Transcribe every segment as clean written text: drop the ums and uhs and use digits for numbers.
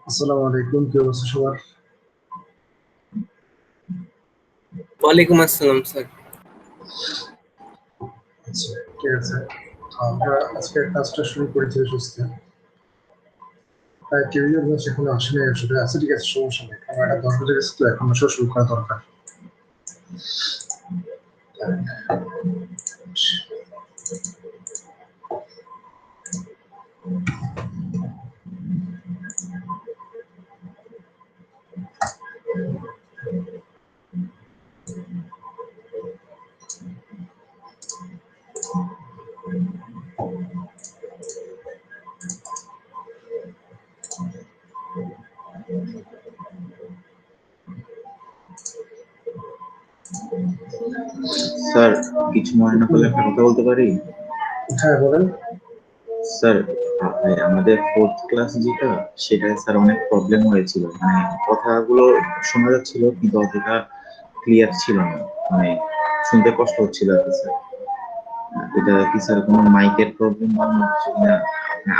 আসসালামু আলাইকুম, কি অবস্থা সবার? ওয়ালাইকুম আসসালাম স্যার। আচ্ছা, ঠিক আছে। আমরা আজকে কাজটা শুরু করেছি সুস্থ। তাই কেউ বলছে এখনো আসেনি আসলে। আচ্ছা ঠিক আছে, সমস্যা নেই, কারণ এটা 10 বেজে গেছে তো এখন আসলে শুরু করা দরকার। স্যার, কিছু মনে না করলে একটা কথা বলতে পারি? হ্যাঁ বলেন। স্যার, আমাদের ফোর্থ ক্লাস যেটা, সেটায় স্যার অনেক প্রবলেম হয়েছিল। মানে কথাগুলো শোনা যাচ্ছিল কিন্তু অতটা ক্লিয়ার ছিল না। মানে শুনতে কষ্ট হচ্ছিল আর কি স্যার। এটা কি স্যার কোনো মাইকের প্রবলেম বা অন্য কিছু কিনা?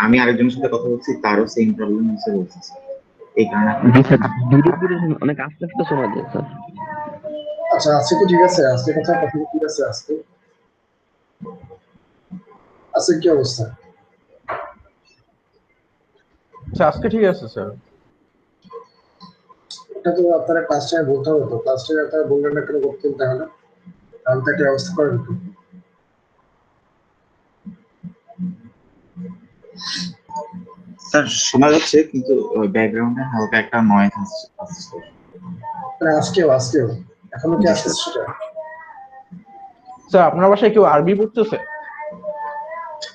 আমি আরেকজনের সাথে কথা বলছি, তারও সেম প্রবলেম হচ্ছে বলছে স্যার। এই কারণে জি স্যার, ধীরে ধীরে অনেক আস্তে আস্তে শোনা যায় স্যার। আচ্ছা আজকে কি ঠিক আছে? আজকে কথা কথা ঠিক আছে? আজকে আজকে কি অবস্থা? আচ্ছা, আজকে ঠিক আছে স্যার। এটা তো আপনারা ক্লাস টাইমে বলতে হবে, তো ক্লাস টাইমে আপনারা বললেন না কেন করতেন? তাহলে তাহলে তো একটা ব্যবস্থা করা যেত। স্যার শোনা যাচ্ছে কিন্তু ব্যাকগ্রাউন্ডে হালকা একটা নয়েজ আসছে। মানে আজকেও এখনো কি জি আসছে স্যার। সেটা? স্যার আপনার বাসায় কেউ আরবি পড়তেছে?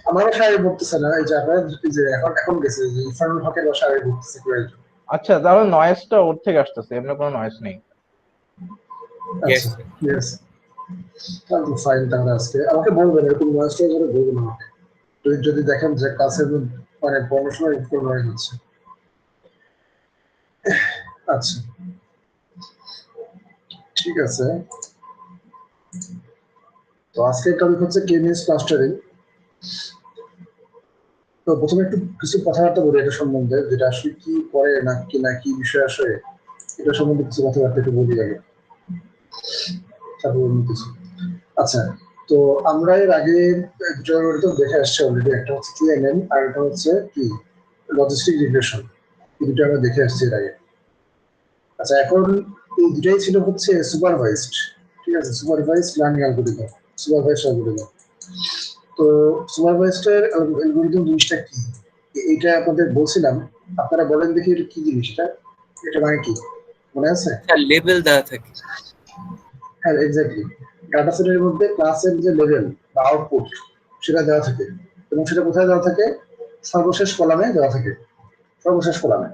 আমার বাসায় আগে পড়তেছে না, এই যে আপনার এই যে এখন এখন গেছে যে ইরফানুল হকের বাসায় আগে পড়তেছে কয়েকজন। আচ্ছা, তাহলে নয়েজটা ওর থেকে আসতেছে, এমনি কোনো নয়েজ নেই। Yes, আচ্ছা sir. ঠিক আছে, তাহলে তো ফাইন। তাহলে আজকে আমাকে বলবেন, এরকম নয়েজটা যেন বলবেন আমাকে। যদি দেখেন যে ক্লাসের মানে পড়াশোনার কোনো নয়েজ হচ্ছে। আচ্ছা ঠিক আছে, তো আজকের টপিক হচ্ছে কে মিনস ক্লাস্টারিং। তো প্রথমে একটু কিছু কথাবার্তা বলি এটা সম্বন্ধে, যেটা আসলে কি করে না কি বিষয় আসে, এটা সম্বন্ধে কিছু কথাবার্তা একটু বলি আগে, তারপর অন্য কিছু। আচ্ছা, তো আমরা এর আগে দুটো দেখে আসছি অলরেডি। একটা হচ্ছে টিএনএম আর একটা হচ্ছে কি লজিস্টিক রিগ্রেশন। এই দুটো আমরা দেখে আসছি এর আগে। আচ্ছা, এখন এই দুটাই ছিল হচ্ছে সুপারভাইজড। ঠিক আছে, supervised learning algorithm, supervised algorithm. তো সুপারভাইজড অ্যালগরিদম জিনিসটা কি, এইটা আপনাদের বলছিলাম। আপনারা বলেন দেখি এটা কি জিনিস, এটা মানে কি মনে আছে? স্যার লেভেল দেওয়া থাকে। হ্যাঁ এক্স্যাক্টলি, ডাটা সেটের মধ্যে ক্লাসের যে লেভেল বা আউটপুট সেটা দেওয়া থাকে, এবং সেটা কোথায় দেওয়া থাকে? সর্বশেষ কলামে দেওয়া থাকে, সর্বশেষ কলামে।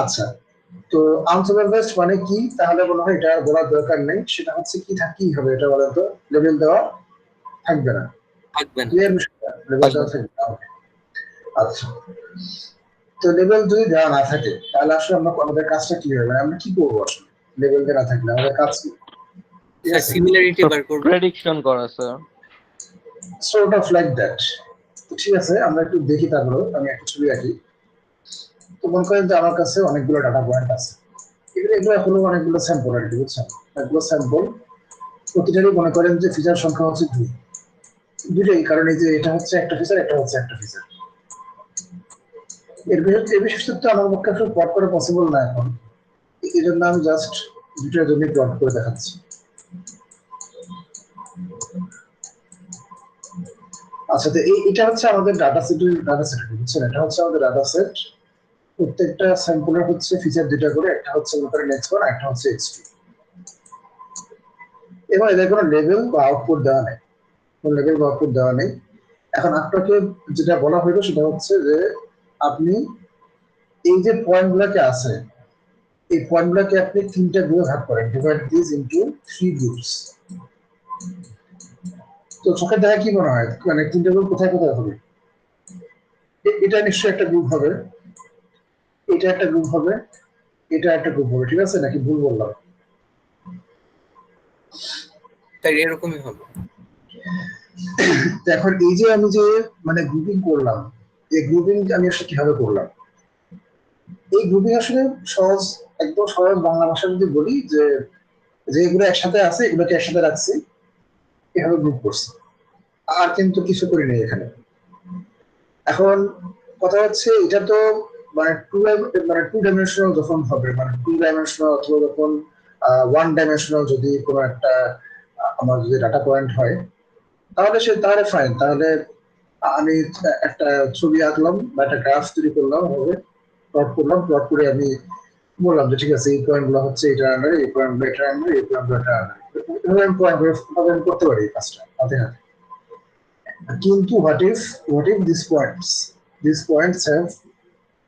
আচ্ছা, তো আনসুপারভাইজড মানে কি তাহলে মনে হয় এটা বলার দরকার নেই। সেটা হচ্ছে কি হবে এটা বলেন তো? লেভেল দেওয়া থাকবে না, থাকবে না। ক্লিয়ার বিষয়টা? লেভেল দেওয়া থাকবে না। আচ্ছা, তো লেভেল যদি দেওয়া না থাকে তাহলে আসলে আমরা আমাদের কাজটা কি হবে, মানে আমরা কি করবো আসলে লেভেল দেওয়া না থাকলে আমাদের কাজ কি? ঠিক স্যার আছে, সিমিলারিটি বার করব। প্রেডিকশন করা sir. sort of like that। তো ঠিক আছে, আমরা একটু দেখি। তারপরে আমি একটা ছবি আঁকি। তো মনে করেন যে আমার কাছে অনেকগুলো ডাটা পয়েন্ট আছে, এগুলো হলো অনেকগুলো স্যাম্পল আর কি, বুঝছেন? অনেকগুলো স্যাম্পল, প্রতিটারই মনে করেন যে ফিচার সংখ্যা হচ্ছে দুইটাই, কারণ এই যে এটা হচ্ছে একটা ফিচার, এটা হচ্ছে একটা ফিচার। এর বিশেষত্ব আমার পক্ষে আসলে প্লট করা পসিবল না এখন, এই জন্য আমি জাস্ট দুটার জন্য প্লট করে দেখাচ্ছি। আচ্ছা, তো এটা হচ্ছে আমাদের ডাটা সেট, বুঝছেন? এটা হচ্ছে আমাদের ডাটা সেট। প্রত্যেকটা স্যাম্পলের হচ্ছে ফিচার দুইটা করে, একটা হচ্ছে মনে করেন x1, একটা হচ্ছে x2। এবার এদের কোনো লেভেল বা আউটপুট দেওয়া নেই, কোনো লেভেল বা আউটপুট দেওয়া নেই। এখন আপনাকে যেটা বলা হলো সেটা হচ্ছে যে আপনি এই যে পয়েন্ট গুলাকে আছে, এই পয়েন্ট গুলাকে আপনি তিনটা গ্রুপে ভাগ করেন, ডিভাইড দিস ইনটু 3 গ্রুপস। তো চোখে দেখা কি মনে হয়, মানে তিনটা গ্রুপ কোথায় কোথায় হবে? এটা নিশ্চয়ই একটা গ্রুপ হবে, এটা একটা গ্রুপ হবে, এটা একটা গ্রুপ হবে, ঠিক আছে নাকি ভুল বললাম? স্যার এরকমই হবে। এখন এই যে আমি যে মানে গ্রুপিং করলাম, এই গ্রুপিং আমি আসলে কিভাবে করলাম? এই গ্রুপিং আসলে সহজ, একদম সহজ বাংলা ভাষা যদি বলি যে যেগুলো একসাথে আছে এগুলোকে একসাথে রাখছি, এভাবে গ্রুপ করছি, আর কিন্তু কিছু করি নাই এখানে। এখন কথা হচ্ছে এটা তো মানে টু ডাইমেনশনাল যখন হবে, মানে টু ডাইমেনশনাল অথবা যখন ওয়ান ডাইমেনশনাল যদি কোনো একটা আমার যদি ডাটা পয়েন্ট হয়, তাহলে ফাইন, তাহলে আমি একটা ছবি আঁকলাম বা একটা গ্রাফ তৈরি করলাম, হবে প্লট করলাম, প্লট করে আমি বললাম যে ঠিক আছে এই পয়েন্ট গুলো হচ্ছে এটা আন্ডারে, এই পয়েন্ট গুলো এটা আন্ডারে, এই পয়েন্ট গুলো এটা আন্ডারে, এভাবে আমি পয়েন্ট আমি করতে পারি এই কাজটা হাতে হাতে। কিন্তু what if these points have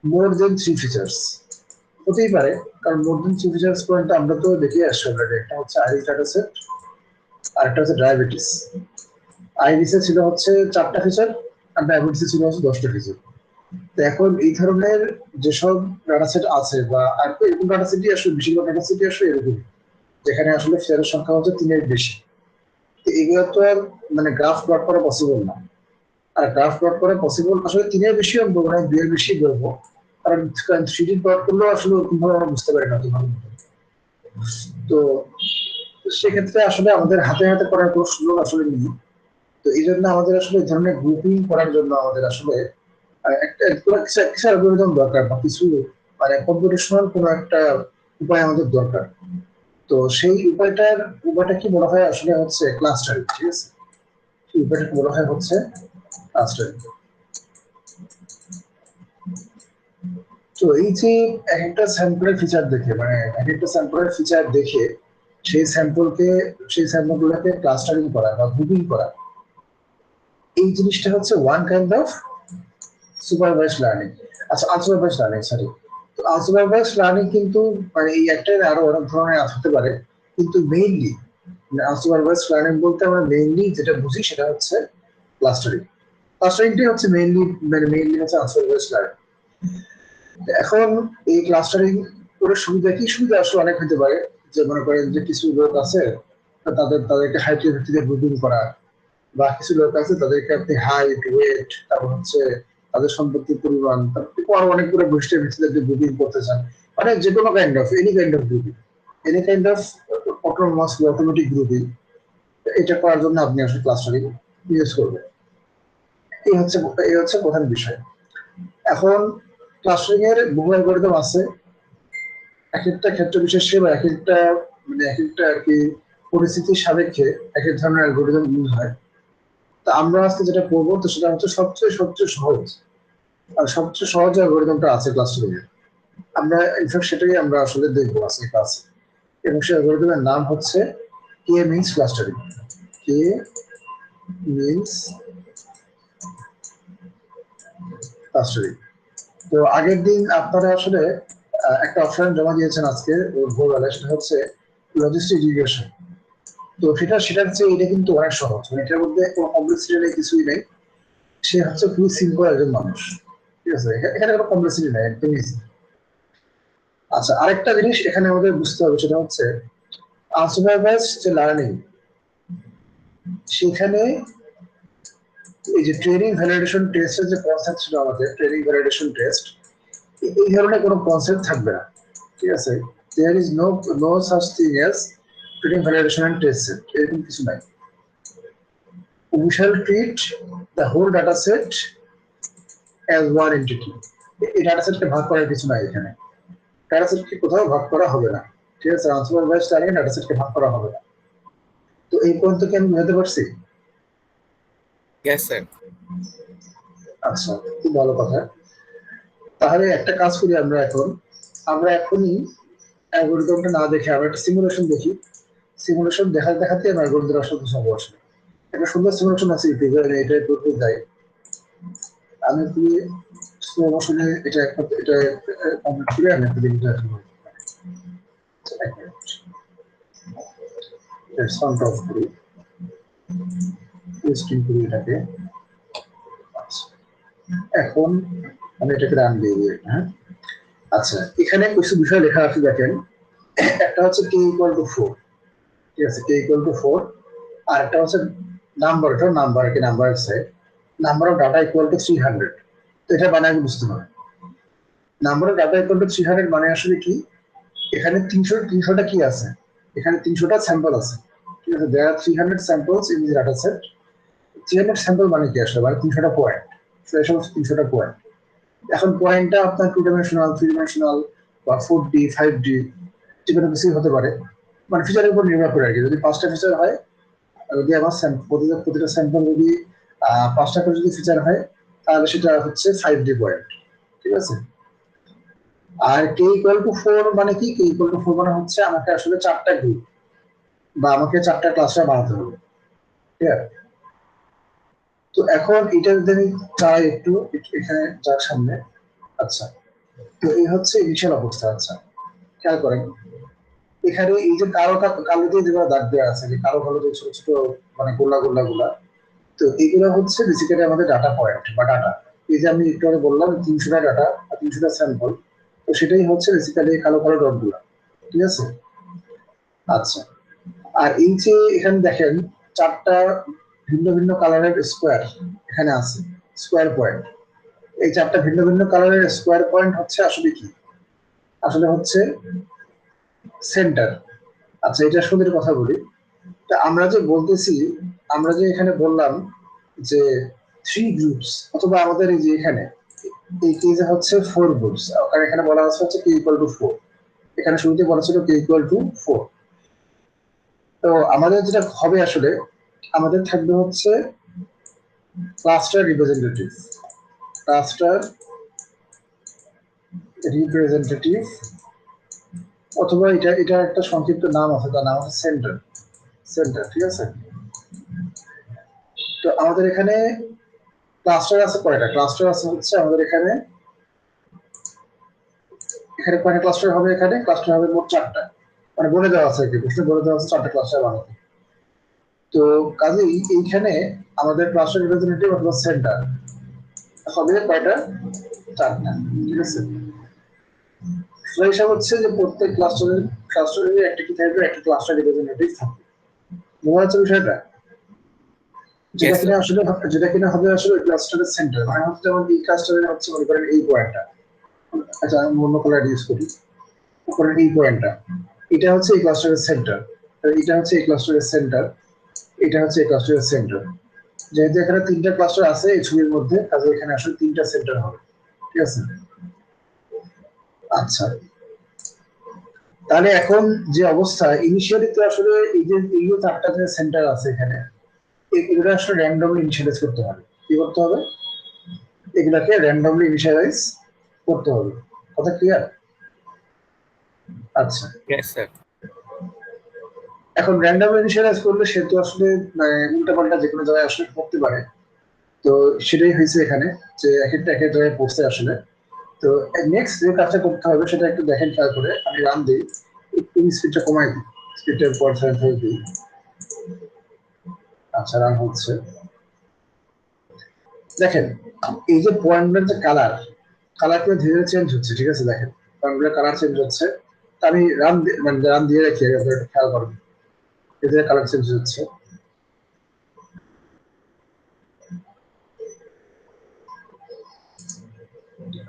more than three features? হতেই পারে, কারণ মোর দেন থ্রি ফিচার্স পয়েন্ট আমরা তো দেখে আসছি অলরেডি। একটা হচ্ছে আইরিস ডাটা সেট, আর একটা হচ্ছে ডায়াবেটিস। আইরিসে ছিল হচ্ছে 4টা ফিচার, আর ডায়াবেটিসে ছিল হচ্ছে 10টা ফিচার। তো এখন এই ধরনের যেসব ডাটা সেট আছে, বা আর তো এরকম ডাটা সেটই আসলে বেশিরভাগ ডাটা সেটই আসলে এরকম, যেখানে আসলে ফিচারের সংখ্যা হচ্ছে 3-এর বেশি। তো এগুলো তো আর মানে গ্রাফ প্লট করা পসিবল না। আর গ্রাফ প্লট করা পসিবল আসলে 3-এর বেশি অঙ্ক, মানে 2-এর বেশি বলবো, কারণ 3D প্লট করলেও আসলে ওরকম ভাবে আমরা বুঝতে পারি না কিভাবে। তো সেক্ষেত্রে আসলে আমাদের হাতে হাতে করার কোনো সুযোগ আসলে নেই। তো এই জন্য আমাদের আসলে এই ধরনের গ্রুপিং করার জন্য আমাদের আসলে একটা কিছু অ্যালগরিদম দরকার, বা কিছু মানে কম্পিউটেশনাল কোনো একটা উপায় আমাদের দরকার। তো সেই উপায়টা কি বলা হয় আসলে হচ্ছে ক্লাস্টারিং, ঠিক আছে? সেই উপায়টাকে বলা হয় হচ্ছে ক্লাস্টারিং। তো এই যে এক একটা স্যাম্পলের ফিচার দেখে, মানে এক একটা স্যাম্পলের ফিচার দেখে সেই স্যাম্পলগুলোকে ক্লাস্টারিং করা বা গ্রুপিং করা, এই জিনিসটা হচ্ছে one kind of supervise learning. আচ্ছা, আনসুপারভাইজ লার্নিং, সরি। তো আনসুপারভাইজ লার্নিং কিন্তু মানে এই একটাই আরো অনেক ধরনের হতে পারে, কিন্তু মেইনলি আনসুপারভাইজ লার্নিং বলতে আমরা মেইনলি যেটা বুঝি সেটা হচ্ছে ক্লাস্টারিং। ক্লাস্টারিংটাই হচ্ছে মেইনলি হচ্ছে আনসুপারভাইজ লার্নিং। এখন এই ক্লাস্টারিং করে সুবিধা কি? সুবিধা আসলে অনেক হতে পারে। যে মনে করেন যে কিছু লোক আছে, তাদেরকে হাইটের ভিত্তিতে গ্রুপিং করা, বা কিছু লোক আছে তাদেরকে আপনি হাইট, ওয়েট, তারপর হচ্ছে তাদের সম্পত্তির পরিমাণ, তারপর আরো অনেকগুলো বৈশিষ্ট্যের ভিত্তিতে আপনি গ্রুপিং করতে চান, মানে যে কোনো any kind of grouping, any kind of autonomous automatic grouping, এটা করার জন্য আপনি আসলে ক্লাস্টারিং ইউজ করবেন। এই হচ্ছে প্রধান বিষয়। এখন ক্লাস্টারিং এর বহু অ্যালগরিদম আছে, এক একটা ক্ষেত্র বিশেষে বা এক একটা আর কি পরিস্থিতির সাপেক্ষে এক এক ধরনের অ্যালগরিদম ইউজ হয়। তা আমরা আজকে যেটা করবো তো সেটা হচ্ছে সবচেয়ে সহজ, আর সবচেয়ে সহজ অ্যালগরিদমটা আছে ক্লাস্টারিং এর। আমরা ইনফ্যাক্ট সেটাই আমরা আসলে দেখবো আজকে ক্লাসে। এবং সেই অ্যালগরিদমের নাম হচ্ছে কে মিনস ক্লাস্টারিং। কে মিনস ক্লাস্টারিং। তো আগের দিন আপনারা আসলে একটা অপশন জমা দিয়েছেন আজকে ভোরবেলা, সেটা হচ্ছে লজিস্টিক রিগ্রেশন। তো সেটার চেয়ে এটা কিন্তু অনেক সহজ, মানে এটার মধ্যে কোনো কমপ্লেক্সিটি নেই, কিছুই নেই। সে হচ্ছে খুবই সিম্পল একজন মানুষ, ঠিক আছে? এখানে কোনো কমপ্লেক্সিটি নেই, একদম ইজি। আচ্ছা, আরেকটা জিনিস এখানে আমাদের বুঝতে হবে, সেটা হচ্ছে আনসুপারভাইজ যে লার্নিং, সেখানে এই যে ট্রেনিং ভ্যালিডেশন টেস্টের যে কনসেপ্ট ছিল আমাদের, ট্রেনিং ভ্যালিডেশন টেস্ট, এই ধরনের কোনো কনসেপ্ট থাকবে না, ঠিক আছে? There is no such thing as training validation and test set, এরকম কিছু নাই। We shall treat the whole data set as one entity. এই ডাটা সেটকে ভাগ করার কিছু নাই এখানে। ডাটা সেটকে কোথাও ভাগ করা হবে না, ঠিক আছে? আনসুপারভাইজ লার্নিং ডাটা সেটকে ভাগ করা হবে না। তো এই পর্যন্ত কি আমি বুঝাতে পারছি? Yes sir. আচ্ছা, খুব ভালো কথা। তাহলে একটা কাজ করি আমরা এখনই অ্যালগরিদমটা না দেখে আমরা একটা সিমুলেশন দেখি। সিমুলেশন দেখাতে আমি অ্যালগরিদম আসলে বুঝাবো। আসলে একটা সুন্দর সিমুলেশন আছে ইউটিউবে, আমি এটা করতে যাই। আমি কি স্লো মোশনে এটা কমপ্লিট করে আমি একটা ভিডিও সাউন্ড অফ করি, টেস্টিং করি এটাকে। এখন আমি এটাকে রান দিয়ে দিই, হ্যাঁ? আচ্ছা, এখানে কিছু বিষয় লেখা আছে দেখেন। একটা হচ্ছে k = 4, ঠিক আছে? k = 4। আর একটা হচ্ছে নাম্বার অফ ডাটা = 300। তো এটা বানায় বুঝতে হবে। Number of data equal to 300 মানে আসলে কি, এখানে 300টা কি আছে, এখানে 300টা স্যাম্পল আছে, ঠিক আছে। দেয়ার আর 300 samples in this data set. 300 sample মানে কি আসলে, মানে 300টা পয়েন্ট। তো এই সমস্ত 300টা পয়েন্ট। এখন পয়েন্টটা আপনার 2 ডাইমেনশনাল, 3 ডাইমেনশনাল বা 4D 5D যে কোনো কিছুই হতে পারে, মানে ফিচারের উপর নির্ভর করে আর কি। যদি 5টা ফিচার হয়, যদি আমার প্রতিটা স্যাম্পল যদি 5টা করে যদি ফিচার হয়, তাহলে সেটা হচ্ছে 5D পয়েন্ট, ঠিক আছে। আর কে ইকুয়াল টু 4 মানে কি, কে ইকুয়াল টু 4 মানে হচ্ছে আমাকে আসলে 4টা গ্রুপ বা আমাকে 4টা ক্লাস্টার বানাতে হবে, ঠিক আছে। তো এখন এটা যদি আমি চাই একটু এখানে যার সামনে, আচ্ছা, তো এই হচ্ছে ইনিশিয়াল অবস্থা। আচ্ছা, খেয়াল করেন এখানে এই যে কালো কালো দিয়ে যেগুলো দাগ দেওয়া আছে, যে কালো কালো যে ছোট ছোট মানে গোলা গোলা গুলা, তো এগুলো হচ্ছে বেসিক্যালি আমাদের ডাটা পয়েন্ট বা ডাটা। এই যে আমি একটু আগে বললাম 300টা ডাটা বা 300টা স্যাম্পল, তো সেটাই হচ্ছে বেসিক্যালি কালো কালো ডট গুলা, ঠিক আছে। আচ্ছা, আর এই যে এখানে দেখেন 4টা ভিন্ন ভিন্ন কালারের স্কোয়ার এখানে আছে, স্কোয়ার পয়েন্ট। এই 4টা ভিন্ন ভিন্ন কালারের স্কোয়ার পয়েন্ট হচ্ছে আসলে কি, আসলে হচ্ছে সেন্টার। আচ্ছা, এটা সুন্দর কথা বলি। তা আমরা যে বলতেছি, আমরা যে এখানে বললাম যে 3 গ্রুপস, অথবা আমাদের এই যে এখানে এই কেজে হচ্ছে 4 গ্রুপস, আর এখানে বলা আছে হচ্ছে কে ইকুয়াল টু 4। এখানে শুরুতে বলা ছিল কে ইকুয়াল টু 4। তো আমাদের যেটা হবে আসলে, আমাদের থাকবে হচ্ছে ক্লাস্টার রিপ্রেজেন্টেটিভ, ক্লাস্টার রিপ্রেজেন্টেটিভ, অথবা এটা এটা একটা সংক্ষিপ্ত নাম আছে, তার নাম হচ্ছে সেন্টার, সেন্টার, ঠিক আছে। তো আমাদের এখানে ক্লাস্টার আছে কয়টা, ক্লাস্টার আছে হচ্ছে আমাদের এখানে, এখানে কয়টা ক্লাস্টার হবে, এখানে ক্লাস্টার হবে মোট 4টা, মানে বলে দেওয়া আছে আর কি, প্রশ্নে বলে দেওয়া আছে 4টা ক্লাস্টার বানাতে। তো কাজেই এইখানে আমাদের ক্লাস্টার রিপ্রেজেন্টেটিভ অথবা সেন্টার হবে কয়টা, 4টা, ঠিক আছে। তো হিসাব হচ্ছে যে প্রত্যেক ক্লাস্টারের একটা কি থাকবে, একটা ক্লাস্টার রিপ্রেজেন্টেটিভ থাকবে। বোঝা যাচ্ছে বিষয়টা, যেটা Yes, কিনা sir. আসলে, যেটা কিনা হবে আসলে ক্লাস্টারের সেন্টার, মানে হচ্ছে যেমন এই ক্লাস্টারের হচ্ছে মনে করেন এই পয়েন্টটা, আচ্ছা আমি অন্য কালার ইউজ করি, উপরের এই পয়েন্টটা, এটা হচ্ছে এই ক্লাস্টারের সেন্টার, এটা হচ্ছে এই ক্লাস্টারের সেন্টার, এটা হচ্ছে এই ক্লাস্টারের সেন্টার। যেহেতু এখানে 3টা ক্লাস্টার আছে এই ছবির মধ্যে, কাজে এখানে আসলে 3টা সেন্টার হবে, ঠিক আছে। আচ্ছা, তাহলে এখন যে অবস্থা ইনিশিয়ালি, তো আসলে এই যে এই 4টা যে সেন্টার আছে এখানে, এগুলো আসলে র্যান্ডমলি ইনিশিয়ালাইজ করতে হবে। কি করতে হবে, এগুলাকে র্যান্ডমলি ইনিশিয়ালাইজ করতে হবে। কথা ক্লিয়ার? আচ্ছা, Yes, sir. এখন র্যান্ডমলি ইনিশিয়ালাইজ করলে সে তো আসলে উল্টাপাল্টা যে কোনো জায়গায় আসলে পড়তে পারে। তো সেটাই হয়েছে এখানে, যে এক একটা এক এক জায়গায় পড়ছে আসলে। তো নেক্সট যে কাজটা করতে হবে সেটা একটু দেখেন খেয়াল করে, আমি রান দিই, একটু স্পিডটা কমাই দিই, স্পিডটা পর দিই। আচ্ছা, রান হচ্ছে। দেখেন এই যে পয়েন্টগুলোর যে কালার, কালার কিন্তু ধীরে ধীরে চেঞ্জ হচ্ছে, ঠিক আছে। দেখেন পয়েন্টগুলোর কালার চেঞ্জ হচ্ছে। তা আমি মানে রান দিয়ে রাখি, আপনারা একটু খেয়াল করবেন, এদের কালার চেঞ্জ হচ্ছে।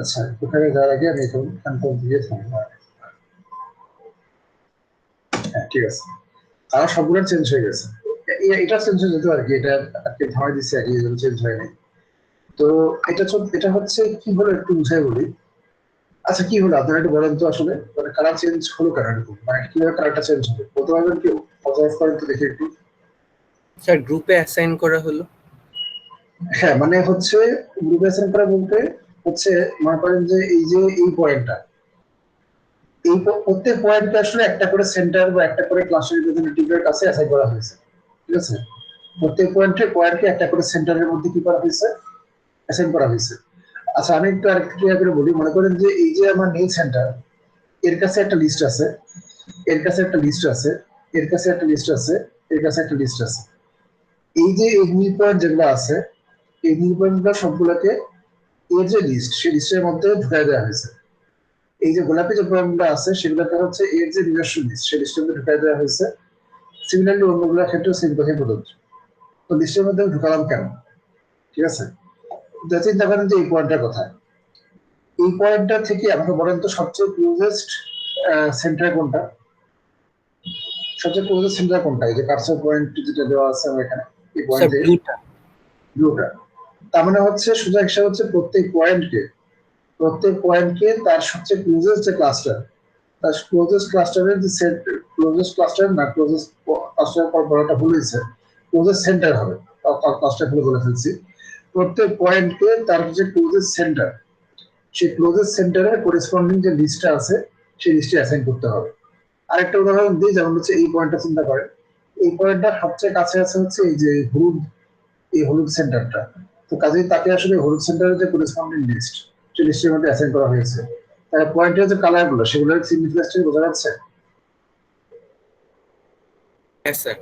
আচ্ছা, ওখানে যাওয়ার আগে আমি এখন কনফার্ম দিয়ে থাকবো। হ্যাঁ, ঠিক আছে, কালার সবগুলো চেঞ্জ হয়ে গেছে। এটা চেঞ্জ হয়ে যেত আর কি, এটা আর কি ধামাই দিচ্ছে আর কি, চেঞ্জ হয়নি। তো এটা হচ্ছে কি হলো একটু বুঝাই বলি। আচ্ছা, কি হলো আপনারা একটু বলেন তো, আসলে মানে কালার চেঞ্জ হলো কেন এরকম, মানে কিভাবে কালারটা চেঞ্জ হবে, বলতে পারবেন কেউ? অবজার্ভ করেন তো দেখি একটু। স্যার গ্রুপে অ্যাসাইন করা হলো। হ্যাঁ, মানে হচ্ছে গ্রুপেশন করা বলতে হচ্ছে, মনে করেন যে এই যে এই পয়েন্টটা, এই প্রত্যেক পয়েন্টকে আসলে একটা করে সেন্টার বা একটা করে ক্লাসের রিপ্রেজেন্টেটিভের কাছে অ্যাসাইন করা হয়েছে, ঠিক আছে। প্রত্যেক পয়েন্টকে একটা করে সেন্টারের মধ্যে কি করা হয়েছে, অ্যাসাইন করা হয়েছে। আচ্ছা, আমি একটু আরেকটু ক্লিয়ার করে বলি। মনে করেন যে এই যে আমার নীল সেন্টার, এর কাছে একটা লিস্ট আছে, এর কাছে একটা লিস্ট আছে, এর কাছে একটা লিস্ট আছে, এর কাছে একটা লিস্ট আছে। এই যে এই নীল পয়েন্ট যেগুলো আছে, এই নীল পয়েন্টগুলো সবগুলোকে এর যে লিস্ট, সেই লিস্টের মধ্যে ঢুকাই দেওয়া হয়েছে। এই যে গোলাপি যে পয়েন্টগুলো আছে সেগুলোকে হচ্ছে এর যে নিজস্ব লিস্ট, সেই লিস্টের মধ্যে ঢুকাই দেওয়া হয়েছে। সিমিলারলি অন্যগুলোর ক্ষেত্রেও সেম কথাই প্রযোজ্য। তো লিস্টের মধ্যে ঢুকালাম কেন, ঠিক আছে। চিন্তা করেন যে এই পয়েন্টটার কথা, এই পয়েন্টটা থেকে আমাকে বলেন তো সবচেয়ে ক্লোজেস্ট সেন্টার কোনটা? সবচেয়ে ক্লোজেস্ট সেন্টার কোনটা? এই যে কার্সর পয়েন্ট যেটা দেওয়া আছে আমার এখানে, এই স্যার পয়েন্ট থেকে ব্লুটা। ব্লুটা। তার মানে হচ্ছে সোজা হিসাব হচ্ছে প্রত্যেক পয়েন্টকে তার সবচেয়ে ক্লোজেস্ট যে ক্লাস্টার, তার ক্লোজেস্ট ক্লাস্টারের যে ক্লোজেস্ট ক্লাস্টার না, ক্লোজেস্ট ক্লাস্টার পর বড়টা ভুল হয়েছে, ক্লোজেস্ট সেন্টার হবে। ক্লাস্টার গুলো বলে ফেলছি। প্রত্যেক পয়েন্টকে তার যে ক্লোজেস্ট সেন্টার, সেই ক্লোজেস্ট সেন্টারের করেসপন্ডিং যে লিস্টটা আছে সেই লিস্টে অ্যাসাইন করতে হবে। আরেকটা উদাহরণ দিই, যেমন হচ্ছে এই পয়েন্টটা চিন্তা করেন, এই পয়েন্টটা সবচেয়ে কাছে আছে হচ্ছে এই যে হলুদ, এই হলুদ সেন্টারটা। তো কাজেই তাকে আসলে হলুদ সেন্টারের যে করেসপন্ডিং লিস্ট, সেই লিস্টের মধ্যে অ্যাসাইন করা হয়েছে। তাহলে পয়েন্টের যে কালার গুলো, সেগুলোর সিগনিফিকেন্সটা বোঝা যাচ্ছে। হ্যাঁ স্যার।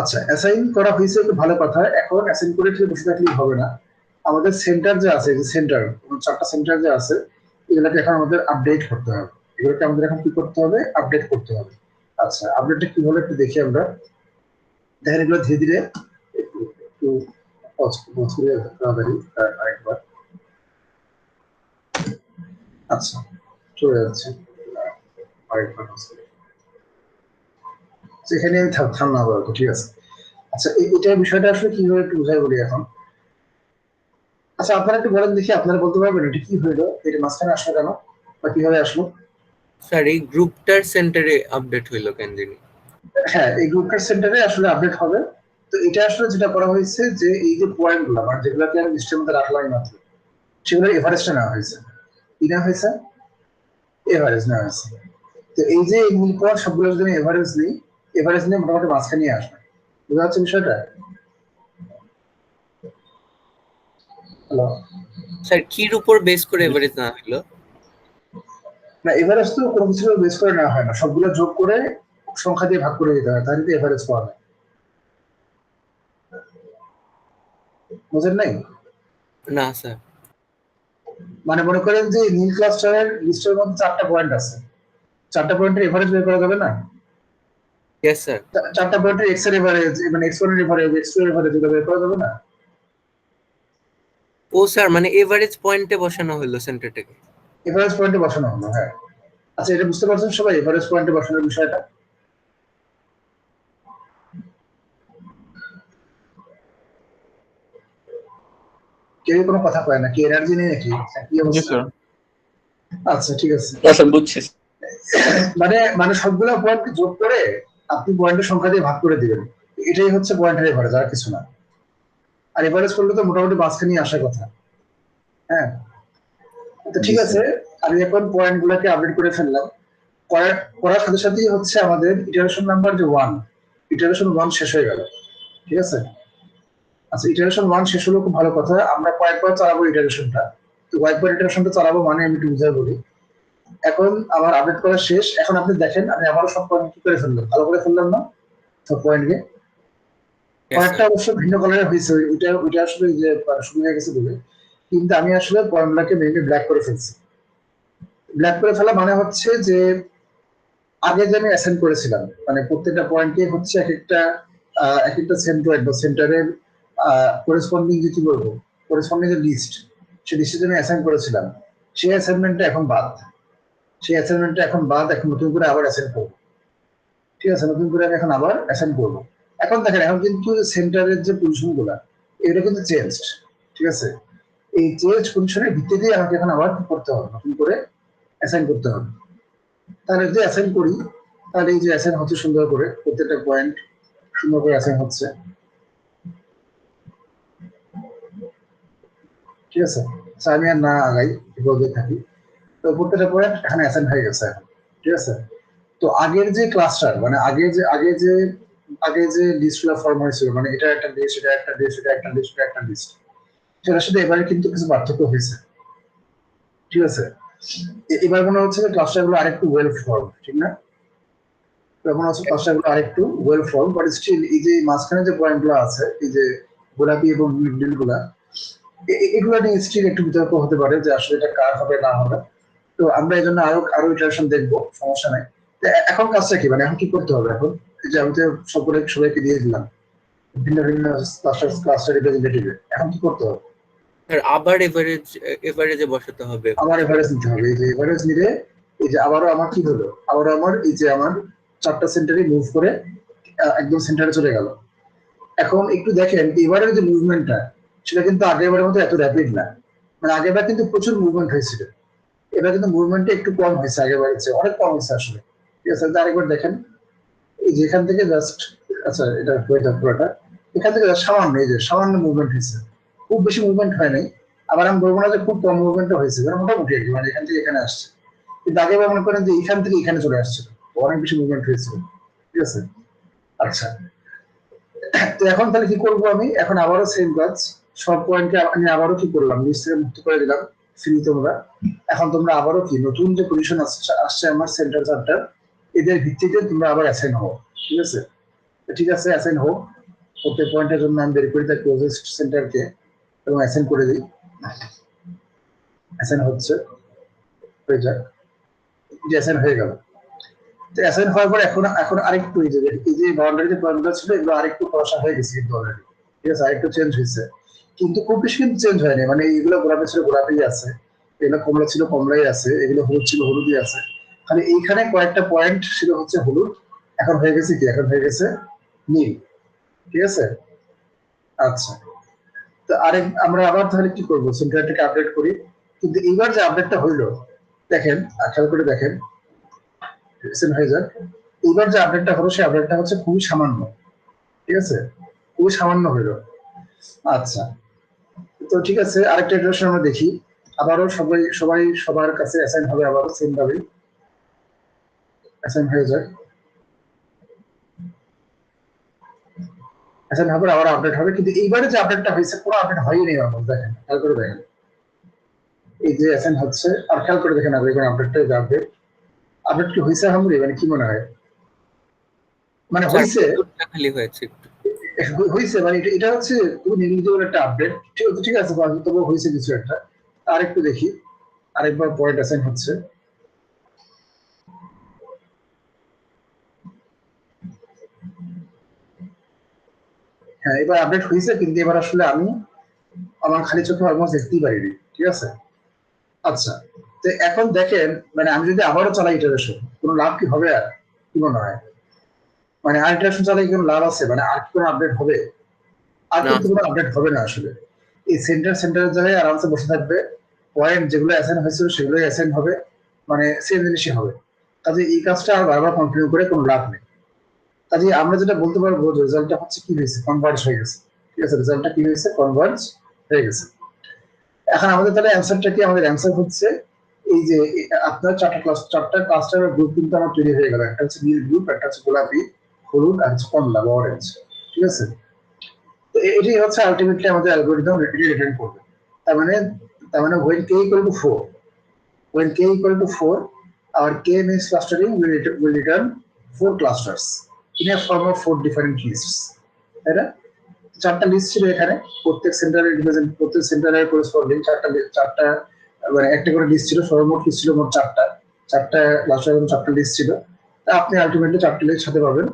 আচ্ছা, অ্যাসাইন করা হয়েছে, একটু ভালো কথা। এখন অ্যাসাইন করে ঠিক বসে থাকলেই হবে না, আমাদের সেন্টার যে আছে, যে সেন্টার, 4টা সেন্টার যে আছে, এগুলোকে এখন আমাদের আপডেট করতে হবে। এগুলোকে আমাদের এখন কি করতে হবে? আপডেট করতে হবে। আচ্ছা, আপডেটটা কি হলো একটু দেখি আমরা। দেখেন এগুলো ধীরে ধীরে একটু pause করে তাড়াতাড়ি আরেকবার। আচ্ছা, চলে যাচ্ছে আরেকবার pause করে। আচ্ছা, এখানে আমি থামলাম না আবার, ঠিক আছে। আচ্ছা, এটার বিষয়টা আসলে কিভাবে একটু বুঝাই বলি এখন। আচ্ছা, আপনারা একটু বলেন দেখি, আপনারা বলতে পারবেন এটা কি হইলো, এটা মাঝখানে আসলো কেন বা কিভাবে আসলো? স্যার এই গ্রুপটার সেন্টারে আপডেট হইলো কেন জানি। হ্যাঁ, এই গ্রুপটার সেন্টারে আসলে আপডেট হবে। তো এটা আসলে যেটা করা হয়েছে যে এই যে পয়েন্ট গুলো, মানে যেগুলোকে আমি লিস্টের মধ্যে রাখলাম মাত্র, সেগুলো এভারেজটা নেওয়া হয়েছে। কি নেওয়া হয়েছে? এভারেজ নেওয়া হয়েছে। তো এই যে মূল পয়েন্ট সবগুলো যদি আমি এভারেজ নিয়ে মোটামুটি মাঝখানে নিয়ে আসবে। বুঝা যাচ্ছে বিষয়টা? হ্যালো? স্যার কির উপর বেস করে এভারেজ না হইলো? না, এভারেজ তো কোনো কিছু বেস করে নেওয়া হয় না, সবগুলো যোগ করে সংখ্যা দিয়ে ভাগ করে দিতে হয়, তাহলে তো এভারেজ পাওয়া যায়। বুঝেন নাই? না স্যার। মানে মনে করেন যে নীল ক্লাস্টারের লিস্টের মধ্যে 4টা পয়েন্ট আছে, 4টা পয়েন্টের এভারেজ বের করা যাবে না? Yes sir. 4টা পয়েন্টের এক্স এর এভারেজ, মানে এক্স ওয়ান এর এভারেজ, এক্স টু এর এভারেজ, এগুলো বের করা যাবে না? ও স্যার, মানে এভারেজ পয়েন্টে বসানো হইলো সেন্টারটাকে। এভারেজ পয়েন্টে বসানো হলো, হ্যাঁ। আচ্ছা, এটা বুঝতে পারছেন সবাই এভারেজ পয়েন্টে বসানোর বিষয়টা? কেউ কোনো কথা কয় না, কি এনার্জি নেই নাকি? কি অবস্থা? আচ্ছা, ঠিক আছে। স্যার বুঝছি। মানে মানে সবগুলো পয়েন্ট যোগ করে আপনি পয়েন্টের সংখ্যা দিয়ে ভাগ করে দিবেন, এটাই হচ্ছে পয়েন্টের এভারেজ, আর কিছু না। আর এভারেজ করলে তো মোটামুটি মাঝখানে আসার কথা। হ্যাঁ, তো ঠিক আছে। আমি এখন পয়েন্ট গুলোকে আপডেট করে ফেললাম। করার সাথে সাথেই হচ্ছে আমাদের ইটারেশন নাম্বার যে 1, ইটারেশন 1 শেষ হয়ে গেল। ঠিক আছে। আচ্ছা, ইটারেশন 1 শেষ হলো, খুব ভালো কথা। আমরা কয়েকবার চালাবো ইটারেশনটা। তো কয়েকবার ইটারেশনটা চালাবো মানে আমি একটু বুঝাই বলি। এখন আমার আপডেট করা শেষ। এখন আপনি দেখেন আমি আবারও সব পয়েন্ট কি করে ফেললাম, ভালো করে ফেললাম না সব পয়েন্টকে? পয়েন্টটা অবশ্য ভিন্ন কালারের হয়েছে, ওইটা আসলে যে শুরু হয়ে গেছে বলে, কিন্তু আমি আসলে পয়েন্টগুলোকে মেনলি ব্ল্যাক করে ফেলছি। ব্ল্যাক করে ফেলা মানে হচ্ছে যে আগে যে আমি অ্যাসাইন করেছিলাম, মানে প্রত্যেকটা পয়েন্টকে হচ্ছে এক একটা সেন্টার বা সেন্টারের করেসপন্ডিং যে কি বলবো, করেসপন্ডিং যে লিস্ট, সেই লিস্টে আমি অ্যাসাইন করেছিলাম, সেই অ্যাসাইনমেন্টটা এখন বাদ। এখন নতুন করে আবার অ্যাসাইন করবো। ঠিক আছে, নতুন করে আমি এখন আবার অ্যাসাইন করবো। এখন দেখেন, এখন কিন্তু সেন্টারের যে পজিশন গুলা, এগুলো কিন্তু চেঞ্জ। ঠিক আছে, এই চেঞ্জ পজিশনের ভিত্তিতে আমাকে এখন আবার কি করতে হবে, নতুন করে অ্যাসাইন করতে হবে। তাহলে যদি অ্যাসাইন করি, তাহলে এই যে অ্যাসাইন হচ্ছে সুন্দর করে, প্রত্যেকটা পয়েন্ট সুন্দর করে অ্যাসাইন হচ্ছে। ঠিক আছে, আমি আর না আগাই, এভাবে থাকি। তো প্রত্যেকটা পয়েন্ট এখানে অ্যাসাইন হয়ে গেছে এখন। ঠিক আছে। তো আগের যে ক্লাস্টার, মানে আগে যে লিস্টগুলো ফর্ম হয়েছিল, মানে এটা একটা লিস্ট, এটা একটা লিস্ট, এটা একটা লিস্ট, এটা একটা লিস্ট, সেটার সাথে এবারে কিন্তু কিছু পার্থক্য হয়েছে। ঠিক আছে। এবার মনে হচ্ছে যে ক্লাস্টার গুলো আরেকটু ওয়েল ফর্ম, ঠিক না? মনে হচ্ছে ক্লাস্টার গুলো আরেকটু ওয়েল ফর্ম, বাট স্টিল এই যে মাঝখানে যে পয়েন্ট গুলো আছে, এই যে গোলাপি এবং নীল গুলা, এগুলো নিয়ে স্টিল একটু বিতর্ক হতে পারে যে আসলে এটা কার হবে না হবে। তো আমরা এই জন্য আরো ইটারেশন দেখবো, সমস্যা নাই। এখন কাজটা কি, মানে এখন কি করতে হবে? এখন এই যে আমি তো সবাইকে দিয়ে দিলাম ভিন্ন ভিন্ন ক্লাস্টার রিপ্রেজেন্টেটিভ, এখন কি করতে হবে? স্যার আবার এভারেজে বসাতে হবে। আমার এভারেজ নিতে হবে। এই যে এভারেজ নিলে এই যে আবারও আমার কি হলো, আবারও আমার এই যে আমার 4টা সেন্টারে মুভ করে একদম সেন্টারে চলে গেল। এখন একটু দেখেন এবারের যে মুভমেন্টটা সেটা কিন্তু আগেরবারের মতো এত র্যাপিড না। মানে আগেরবার কিন্তু প্রচুর মুভমেন্ট হয়েছিল, এবার কিন্তু মুভমেন্টটা একটু কম হয়েছে, আগেরবারের চেয়ে অনেক কম হয়েছে আসলে। ঠিক আছে, আরেকবার দেখেন এই যে এখান থেকে জাস্ট, আচ্ছা এটা হয়ে যাক পুরোটা, এখান থেকে সামান্য এই যে সামান্য মুভমেন্ট হয়েছে, খুব বেশি মুভমেন্ট হয় নাই। আবার আমি বলবো না যে খুব কম মুভমেন্ট হয়েছে, মানে মোটামুটি আর কি, মানে এখান থেকে এখানে আসছে। কিন্তু আগে মনে করেন যে এখান থেকে এখানে চলে আসছিল, অনেক বেশি মুভমেন্ট হয়েছিল। ঠিক আছে, আচ্ছা তো এখন তাহলে কি করবো আমি, এখন আবারও সেম কাজ, সব পয়েন্টকে আমি আবারও কি করলাম, লিস্ট থেকে মুক্ত করে দিলাম, ফ্রি তোমরা। এখন তোমরা আবারও কি নতুন যে পজিশন আসছে আমার সেন্টার চারটার, এদের ভিত্তিতে তোমরা আবার অ্যাসাইন হও। ঠিক আছে, ঠিক আছে অ্যাসাইন হোক। প্রত্যেক পয়েন্টের জন্য আমি বের করি তার ক্লোজেস্ট সেন্টারকে এবং অ্যাসাইন করে দিই। অ্যাসাইন হচ্ছে, হয়ে যাক, যে অ্যাসাইন হয়ে গেল। তো অ্যাসাইন হওয়ার পর এখন এখন আরেকটু এই যে বাউন্ডারি পয়েন্টগুলো ছিল এগুলো আরেকটু খসা হয়ে গেছে কিন্তু অলরেডি। ঠিক আছে, আরেকটু চেঞ্জ হয়েছে, কিন্তু খুব বেশি কিন্তু চেঞ্জ হয়নি। মানে এগুলো গোলাপি ছিল গোলাপি আছে, এগুলো কমলা ছিল কমলাই আছে, এগুলো হলুদ ছিল হলুদই আছে। খালি এইখানে কয়েকটা পয়েন্ট ছিল হচ্ছে হলুদ, এখন হয়ে গেছে কি, এখন হয়ে গেছে নীল। ঠিক আছে, আচ্ছা তো আরেক আমরা আবার তাহলে কি করবো, সেন্টারটাকে আপডেট করি। কিন্তু এইবার যে আপডেটটা হইলো দেখেন, খেয়াল করে দেখেন, হয়ে যাক। এইবার যে আপডেটটা হলো সেই আপডেটটা হচ্ছে খুবই সামান্য। ঠিক আছে, খুবই সামান্য হইলো। আচ্ছা তো ঠিক আছে, আরেকটা ইটারেশন আমরা দেখি। আবারও সবাই সবাই সবার কাছে অ্যাসাইন হবে, আবারও সেম ভাবে অ্যাসাইন হয়ে যায়। অ্যাসাইন হবে আবার আপডেট হবে, কিন্তু এইবারে যে আপডেটটা হয়েছে পুরো আপডেট হয়নি আমার, দেখেন খেয়াল করে দেখেন। এই যে অ্যাসাইন হচ্ছে আর খেয়াল করে দেখেন আবার এখানে আপডেটটা আপডেট আপডেট কি হয়েছে হামরি, মানে কি মনে হয়, মানে স্যার হয়েছে হলুদটা খালি হয়েছে একটু। হয়েছে, মানে এটা হচ্ছে খুবই নেগলিজেবল একটা আপডেট। ঠিক আছে, ঠিক আছে, তবু হয়েছে কিছু একটা। আরেকটু দেখি, আরেকবার পয়েন্ট অ্যাসাইন হচ্ছে। হ্যাঁ এবার আপডেট হয়েছে, কিন্তু এবার আসলে আমি আমার খালি চোখে অলমোস্ট দেখতেই পারিনি। ঠিক আছে, আচ্ছা তো এখন দেখেন, মানে আমি যদি আবারও চালাই ইটারেশন, কোনো লাভ কি হবে আর, কি মনে হয়, মানে আর ইটারেশন চালাই কোনো লাভ আছে, মানে আর কি কোনো আপডেট হবে, আর না কিন্তু কোনো আপডেট হবে না আসলে। এই সেন্টারের জায়গায় আরামসে বসে থাকবে, পয়েন্ট যেগুলো অ্যাসাইন হয়েছিল সেগুলোই অ্যাসাইন হবে, মানে সেম জিনিসই হবে। কাজে এই কাজটা আর বারবার কন্টিনিউ করে কোনো লাভ নেই। কাজে আমরা যেটা বলতে পারবো রেজাল্টটা হচ্ছে কি হয়েছে, কনভার্জ হয়ে গেছে। ঠিক আছে, রেজাল্টটা কি হয়েছে, কনভার্জ হয়ে গেছে। এখন আমাদের তাহলে অ্যান্সারটা কি, আমাদের অ্যান্সার হচ্ছে এই যে আপনার চারটা ক্লাস্টার গ্রুপ কিন্তু আমার তৈরি হয়ে গেল। একটা হচ্ছে নীল গ্রুপ, একটা হচ্ছে গোলাপি, হলুদ আর হচ্ছে কমলা বা অরেঞ্জ। ঠিক আছে, তো এটাই হচ্ছে আলটিমেটলি আমাদের অ্যালগরিদম এটি রিটার্ন করবে। তার মানে when k equal to 4, when k equal to 4, our k means clustering will return 4 clusters in a form of 4 different lists. তাই না, চারটা লিস্ট ছিল এখানে, প্রত্যেক সেন্টারের প্রত্যেক সেন্টারের করেসপন্ডিং চারটা মানে একটা করে লিস্ট ছিল, সর্বমোট লিস্ট ছিল মোট চারটা ক্লাস্টার এবং চারটা লিস্ট ছিল। তা আপনি আলটিমেটলি চারটা লিস্ট সাথে পাবেন,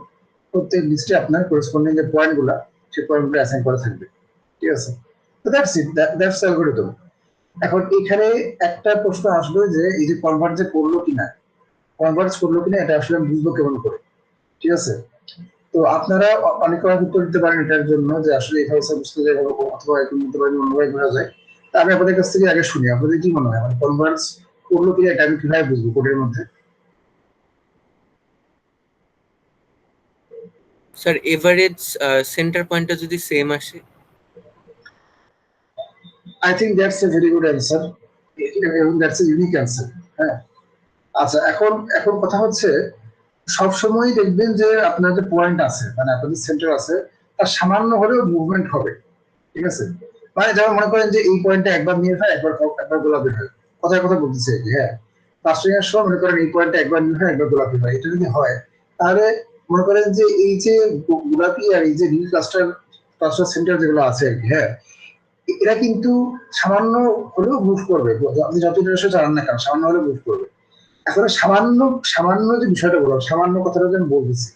প্রত্যেক লিস্টে আপনার করেসপন্ডিং যে পয়েন্টগুলো সেই পয়েন্টগুলো অ্যাসাইন করা থাকবে। ঠিক আছে, তো দ্যাটস ইট, দ্যাটস অ্যালগরিদম। এখন এখানে একটা প্রশ্ন আসবে যে এই যে কনভার্জ করলো কিনা, কনভার্জ করলো কিনা এটা আসলে আমি বুঝবো কেমন করে। ঠিক আছে, তো আপনারা অনেক অনেক উত্তর দিতে পারেন এটার জন্য যে আসলে এভাবে বুঝতে যায় অথবা এরকম বলতে পারেন অন্যভাবে বোঝা যায়। তা আমি আপনাদের কাছ থেকে আগে শুনি, আপনাদের কি মনে হয় মানে কনভার্জ করলো কিনা এটা আমি কিভাবে বুঝবো কোডের মধ্যে। স্যার এভারেজ সেন্টার পয়েন্টটা যদি সেম আসে। I think that's a very good answer এবং দ্যাটস এ ইউনিক অ্যান্সার। হ্যাঁ আচ্ছা, এখন এখন কথা হচ্ছে সবসময় দেখবেন যে আপনার যে পয়েন্ট আছে মানে আপনাদের সেন্টার আছে তার সামান্য হলেও মুভমেন্ট হবে। ঠিক আছে, মানে যেমন মনে করেন যে এই পয়েন্টটা একবার নিয়ে হয় একবার গোলাপি হয়, কথার কথা বলতেছে আর কি। হ্যাঁ ক্লাস্টারিং এর সময় মনে করেন এই পয়েন্টটা একবার নিয়ে হয় একবার গোলাপি হয়, এটা যদি হয় তাহলে মনে করেন যে এই যে গোলাপি আর এই যে নীল ক্লাস্টার সেন্টার যেগুলো আছে আর কি, হ্যাঁ এরা কিন্তু সামান্য হলেও মুভ করবে, আপনি যত ইটারেশন চালান না কেন সামান্য হলেও মুভ করবে। এখন সামান্য সামান্য যে বিষয়টা বললাম, সামান্য কথাটা যে আমি বলতেছি,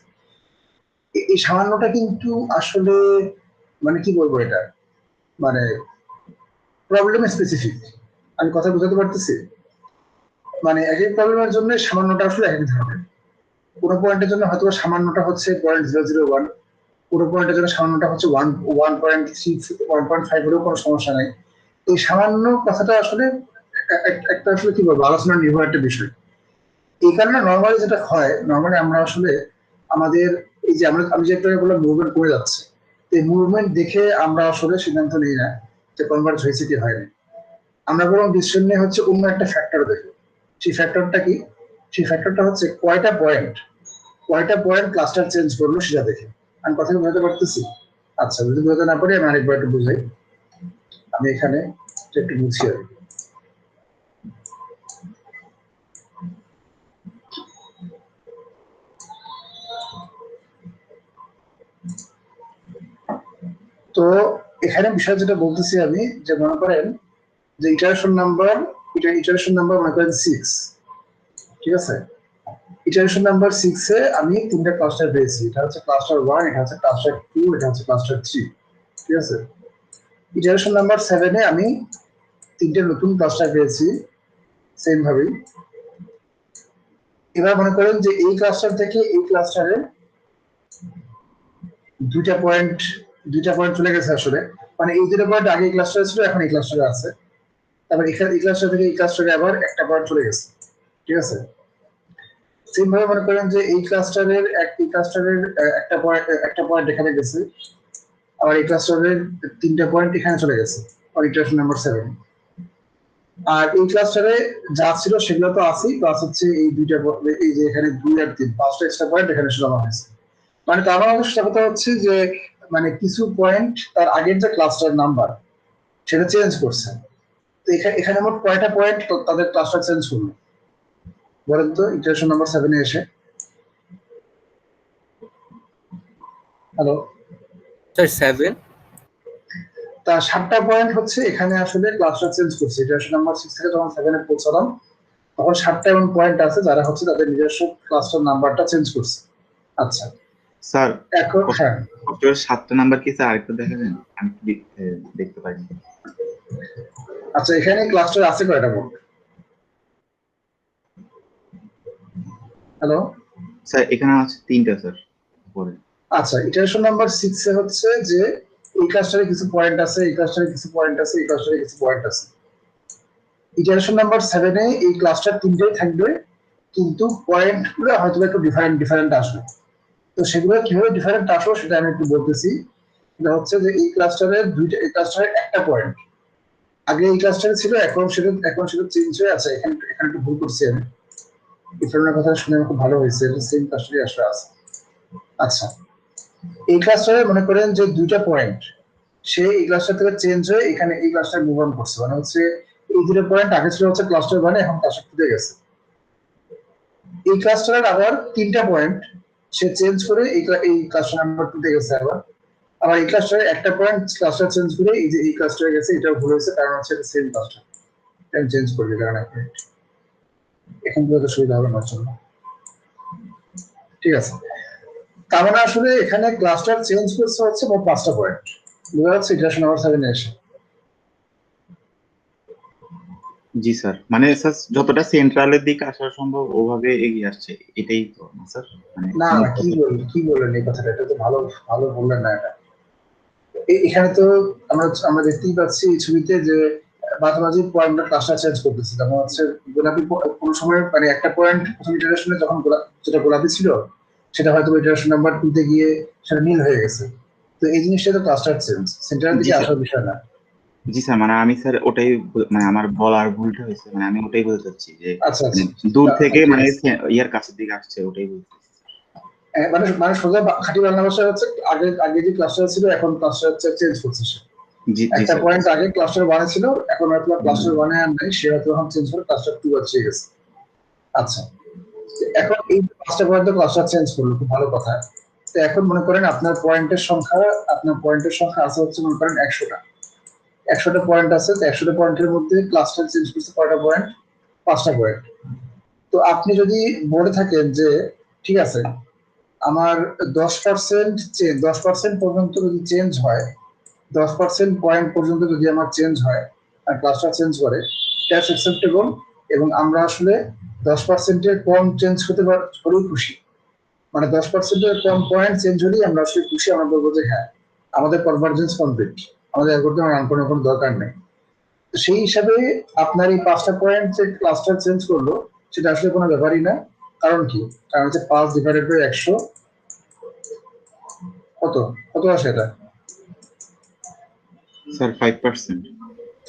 এই সামান্যটা কিন্তু আসলে মানে কি বলবো এটা, মানে প্রবলেম স্পেসিফিক। আমি কথা বুঝাতে পারতেছি? মানে এক এক প্রবলেমের জন্য সামান্যটা আসলে এক ধরনের। কোনো পয়েন্টের জন্য হয়তো সামান্যটা হচ্ছে 0.001, কোনো পয়েন্টের জন্য সামান্যটা হচ্ছে 1.3, 1.5 হলেও কোনো সমস্যা নাই। এই সামান্য কথাটা আসলে একটা আসলে কি বলবো আলোচনা নির্ভর একটা বিষয়। এই কারণে নর্মালি যেটা হয়, নর্মালি আমরা আসলে আমাদের এই যে আমি যে একটা বললাম মুভমেন্ট করে যাচ্ছে, এই মুভমেন্ট দেখে আমরা আসলে সিদ্ধান্ত নিই না যে কনভার্জ হয়েছে কি হয়নি। আমরা বরং ডিসিশন নিয়ে হচ্ছে অন্য একটা ফ্যাক্টর দেখি। সেই ফ্যাক্টরটা কি? সেই ফ্যাক্টরটা হচ্ছে কয়টা পয়েন্ট ক্লাস্টার চেঞ্জ করলো সেটা দেখে। আমি কথা বুঝতে পারতেছি? আচ্ছা, যদি বুঝতে না পারি আমি আরেকবার একটু বুঝাই। আমি এখানে একটু বুঝি আর কি। তো এখানে বিষয় যেটা বলতেছি আমি, যে মনে করেন যে ইটারেশন নাম্বার মনে করেন 6, ঠিক আছে? ইটারেশন নাম্বার 6 এ আমি 3টা ক্লাস্টার পেয়েছি। এটা হচ্ছে ক্লাস্টার 1, এটা হচ্ছে ক্লাস্টার 2, এটা হচ্ছে ক্লাস্টার 3, ঠিক আছে? ইটারেশন নাম্বার 7 এ আমি 3টে নতুন ক্লাস্টার পেয়েছি সেম ভাবেই। এবার মনে করেন যে এই ক্লাস্টার থেকে এই ক্লাস্টারে দুইটা পয়েন্ট চলে গেছে আসলে। মানে এই 2টা পয়েন্ট আগে এই ক্লাস্টারে ছিল, এখন এই ক্লাস্টারে আছে। তারপর এখানে এই ক্লাস্টার থেকে এই ক্লাস্টারে আবার একটা পয়েন্ট চলে গেছে, ঠিক আছে? সেম ভাবে মনে করেন যে এই ক্লাস্টারের একটা পয়েন্ট এখানে গেছে, আবার এই ক্লাস্টারের 3টা পয়েন্ট এখানে চলে গেছে, ইটারেশন নাম্বার 7। আর এই ক্লাস্টারে যা ছিল সেগুলো তো আছেই, প্লাস হচ্ছে এই এই যে এখানে 2 আর 3, 5টা এক্সট্রা পয়েন্ট এখানে জমা হয়েছে। মানে তার মানে সেটা কথা হচ্ছে যে মানে কিছু পয়েন্ট তার আগের যে ক্লাস্টার নাম্বার সেটা চেঞ্জ করছে। তো এখানে মোট কয়টা পয়েন্ট তাদের ক্লাস্টার চেঞ্জ করলো বলেন তো ইটারেশন নাম্বার 7 এ এসে? Hello sir 7। তা 7টা পয়েন্ট হচ্ছে এখানে আসলে ক্লাস্টার চেঞ্জ করছে। ইটারেশন নাম্বার 6 থেকে যখন 7 এ পৌঁছালাম তখন 7টা এমন পয়েন্ট আছে যারা হচ্ছে তাদের নিজস্ব ক্লাস্টার নাম্বারটা চেঞ্জ করছে। আচ্ছা স্যার এখন হ্যাঁ, 7টা নাম্বার কি স্যার আরেকটু দেখাবেন? আমি দেখতে পাইনি। আচ্ছা এখানে ক্লাস্টার আছে কয়টা মোট? হ্যালো স্যার এখানে আছে 3টা স্যার উপরে। আচ্ছা, ইটারেশন নাম্বার 6 এ হচ্ছে যে এই ক্লাস্টারে কিছু পয়েন্ট আছে, এই ক্লাস্টারে কিছু পয়েন্ট আছে, এই ক্লাস্টারে কিছু পয়েন্ট আছে। ইটারেশন নাম্বার 7 এ এই ক্লাস্টার 3টাই থাকবে, কিন্তু পয়েন্ট গুলো হয়তো একটু ডিফারেন্ট আসবে। তো সেগুলো কিভাবে ডিফারেন্ট আসবে সেটা আমি একটু বলতেছি। এটা হচ্ছে যে এই ক্লাস্টারে একটা পয়েন্ট আগে এই ক্লাস্টারে ছিল, এখন সেটা চেঞ্জ হয়ে আছে। এখানে একটু ভুল করছি আমি। ডিফারেন্টের কথা শুনে আমার খুব ভালো হয়েছে, এটা সেম ক্লাস্টারে আসলে আছে। আচ্ছা এই ক্লাস্টারে মনে করেন যে 2টা পয়েন্ট সে এই ক্লাস্টার থেকে চেঞ্জ হয়ে এখানে এই ক্লাস্টার মুভ অন করছে। মানে হচ্ছে এই 2টা পয়েন্ট আগে ছিল হচ্ছে ক্লাস্টার 1, এখন ক্লাস্টার 2 তে গেছে। এই ক্লাস্টারের আবার 3টা পয়েন্ট সে চেঞ্জ করে এই ক্লাস্টার নাম্বার 2 তে গেছে। আবার এই ক্লাস্টারে একটা পয়েন্ট ক্লাস্টার চেঞ্জ করে এই যে এই ক্লাস্টারে গেছে। এটাও ভুল হয়েছে, কারণ হচ্ছে এটা সেম ক্লাস্টার, আমি চেঞ্জ করবে কারণ এখন পুরো সুবিধা হবে আমার জন্য, ঠিক আছে? তার মানে আসলে এখানে ক্লাস্টার চেঞ্জ করছে হচ্ছে মোট 5টা পয়েন্ট। বুঝা যাচ্ছে ইটারেশন নাম্বার 7 এ এসে? জি স্যার, মানে স্যার যতটা সেন্ট্রালের দিকে আসা সম্ভব ওভাবে এগিয়ে আসছে, এটাই তো না স্যার? মানে না না, কি বললেন এই কথাটা? এটা তো ভালো বললেন না। এটা এখানে তো আমরা দেখতেই পাচ্ছি এই ছবিতে যে মাঝামাঝি পয়েন্টটা ক্লাস্টার চেঞ্জ করতেছে। যেমন হচ্ছে গোলাপি কোনো সময় মানে একটা পয়েন্ট প্রথম ইটারেশনে যখন যেটা গোলাপি ছিল সেটা হয়তো ইটারেশন নাম্বার 2 তে গিয়ে সেটা নীল হয়ে গেছে। তো এই জিনিসটা তো ক্লাস্টার চেঞ্জ, সেন্টারের দিকে আসার বিষয় না। জি স্যার, মানে আমি স্যার ওটাই মানে আমার বলার ভুলটা হয়েছে, মানে আমি ওটাই বলতে চাচ্ছি যে আচ্ছা মানে দূর থেকে ঠিক মানে আছে। ইয়ার কাছের দিকে আসছে, ওটাই বলতে চাচ্ছি। মানে সোজা খাঁটি বাংলা ভাষা হচ্ছে আগে যে ক্লাস্টার ছিল এখন ক্লাস্টার হচ্ছে চেঞ্জ করছে সে। জি জি একটা স্যার। পয়েন্ট আগে ক্লাস্টার 1 এ ছিল, এখন হয়তো ক্লাস্টার 1 এ আর নাই, সে হয়তো এখন চেঞ্জ করে ক্লাস্টার 2 এ চলে গেছে। আচ্ছা এখন এই 5টা পয়েন্ট তো ক্লাস্টার চেঞ্জ করলো, খুব ভালো কথা। তো এখন মনে করেন আপনার পয়েন্টের সংখ্যা আছে হচ্ছে মনে করেন 100টা পয়েন্ট আছে। তো 100টা পয়েন্টের মধ্যে ক্লাস্টার চেঞ্জ করছে কয়টা পয়েন্ট? 5টা পয়েন্ট। তো আপনি যদি বলে থাকেন যে ঠিক আছে আমার 10% পর্যন্ত যদি চেঞ্জ হয়, 10% পয়েন্ট পর্যন্ত যদি আমার চেঞ্জ হয়, ক্লাস্টার চেঞ্জ করে দ্যাটস অ্যাকসেপ্টেবল, এবং আমরা আসলে 10%-এর কম চেঞ্জ হলেও খুশি, মানে 10%-এর কম পয়েন্ট চেঞ্জ হলেই আমরা আসলে খুশি, আমরা বলবো যে হ্যাঁ আমাদের কনভার্জেন্স কমপ্লিট, আমাদের অ্যালগরিদম রান করার কোনো দরকার নেই। তো সেই হিসাবে আপনার এই 5টা পয়েন্ট যে ক্লাস্টার চেঞ্জ করলো সেটা আসলে কোনো ব্যাপারই না। কারণ কি? কারণ হচ্ছে 5 ডিভাইডেড বাই 100 কত কত আসে এটা? স্যার 5%।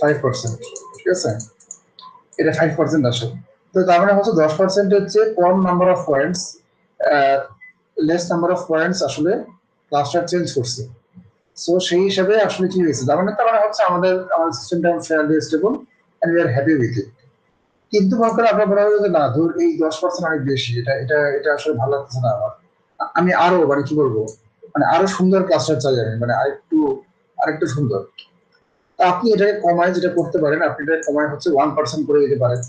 5%, ঠিক আছে, এটা 5% আসে। তো তার মানে হচ্ছে 10%-এর চেয়ে কম number of points, less number of points আসলে ক্লাস্টার চেঞ্জ করছে। সো সেই হিসাবে আসলে কি হয়েছে, তার মানে হচ্ছে আমাদের সিস্টেমটা fairly stable and we are happy with it. কিন্তু মনে করেন আপনার মনে হবে যে না ধর এই 10% অনেক বেশি, এটা এটা এটা আসলে ভালো লাগতেছে না আমার, আমি আরো মানে কি বলবো, মানে আরো সুন্দর ক্লাস্টার চাই আমি, মানে আরেকটু সুন্দর। তা আপনি এটাকে কমায় যেটা করতে পারেন, আপনি এটাকে কমায় হচ্ছে 1% করে দিতে পারেন।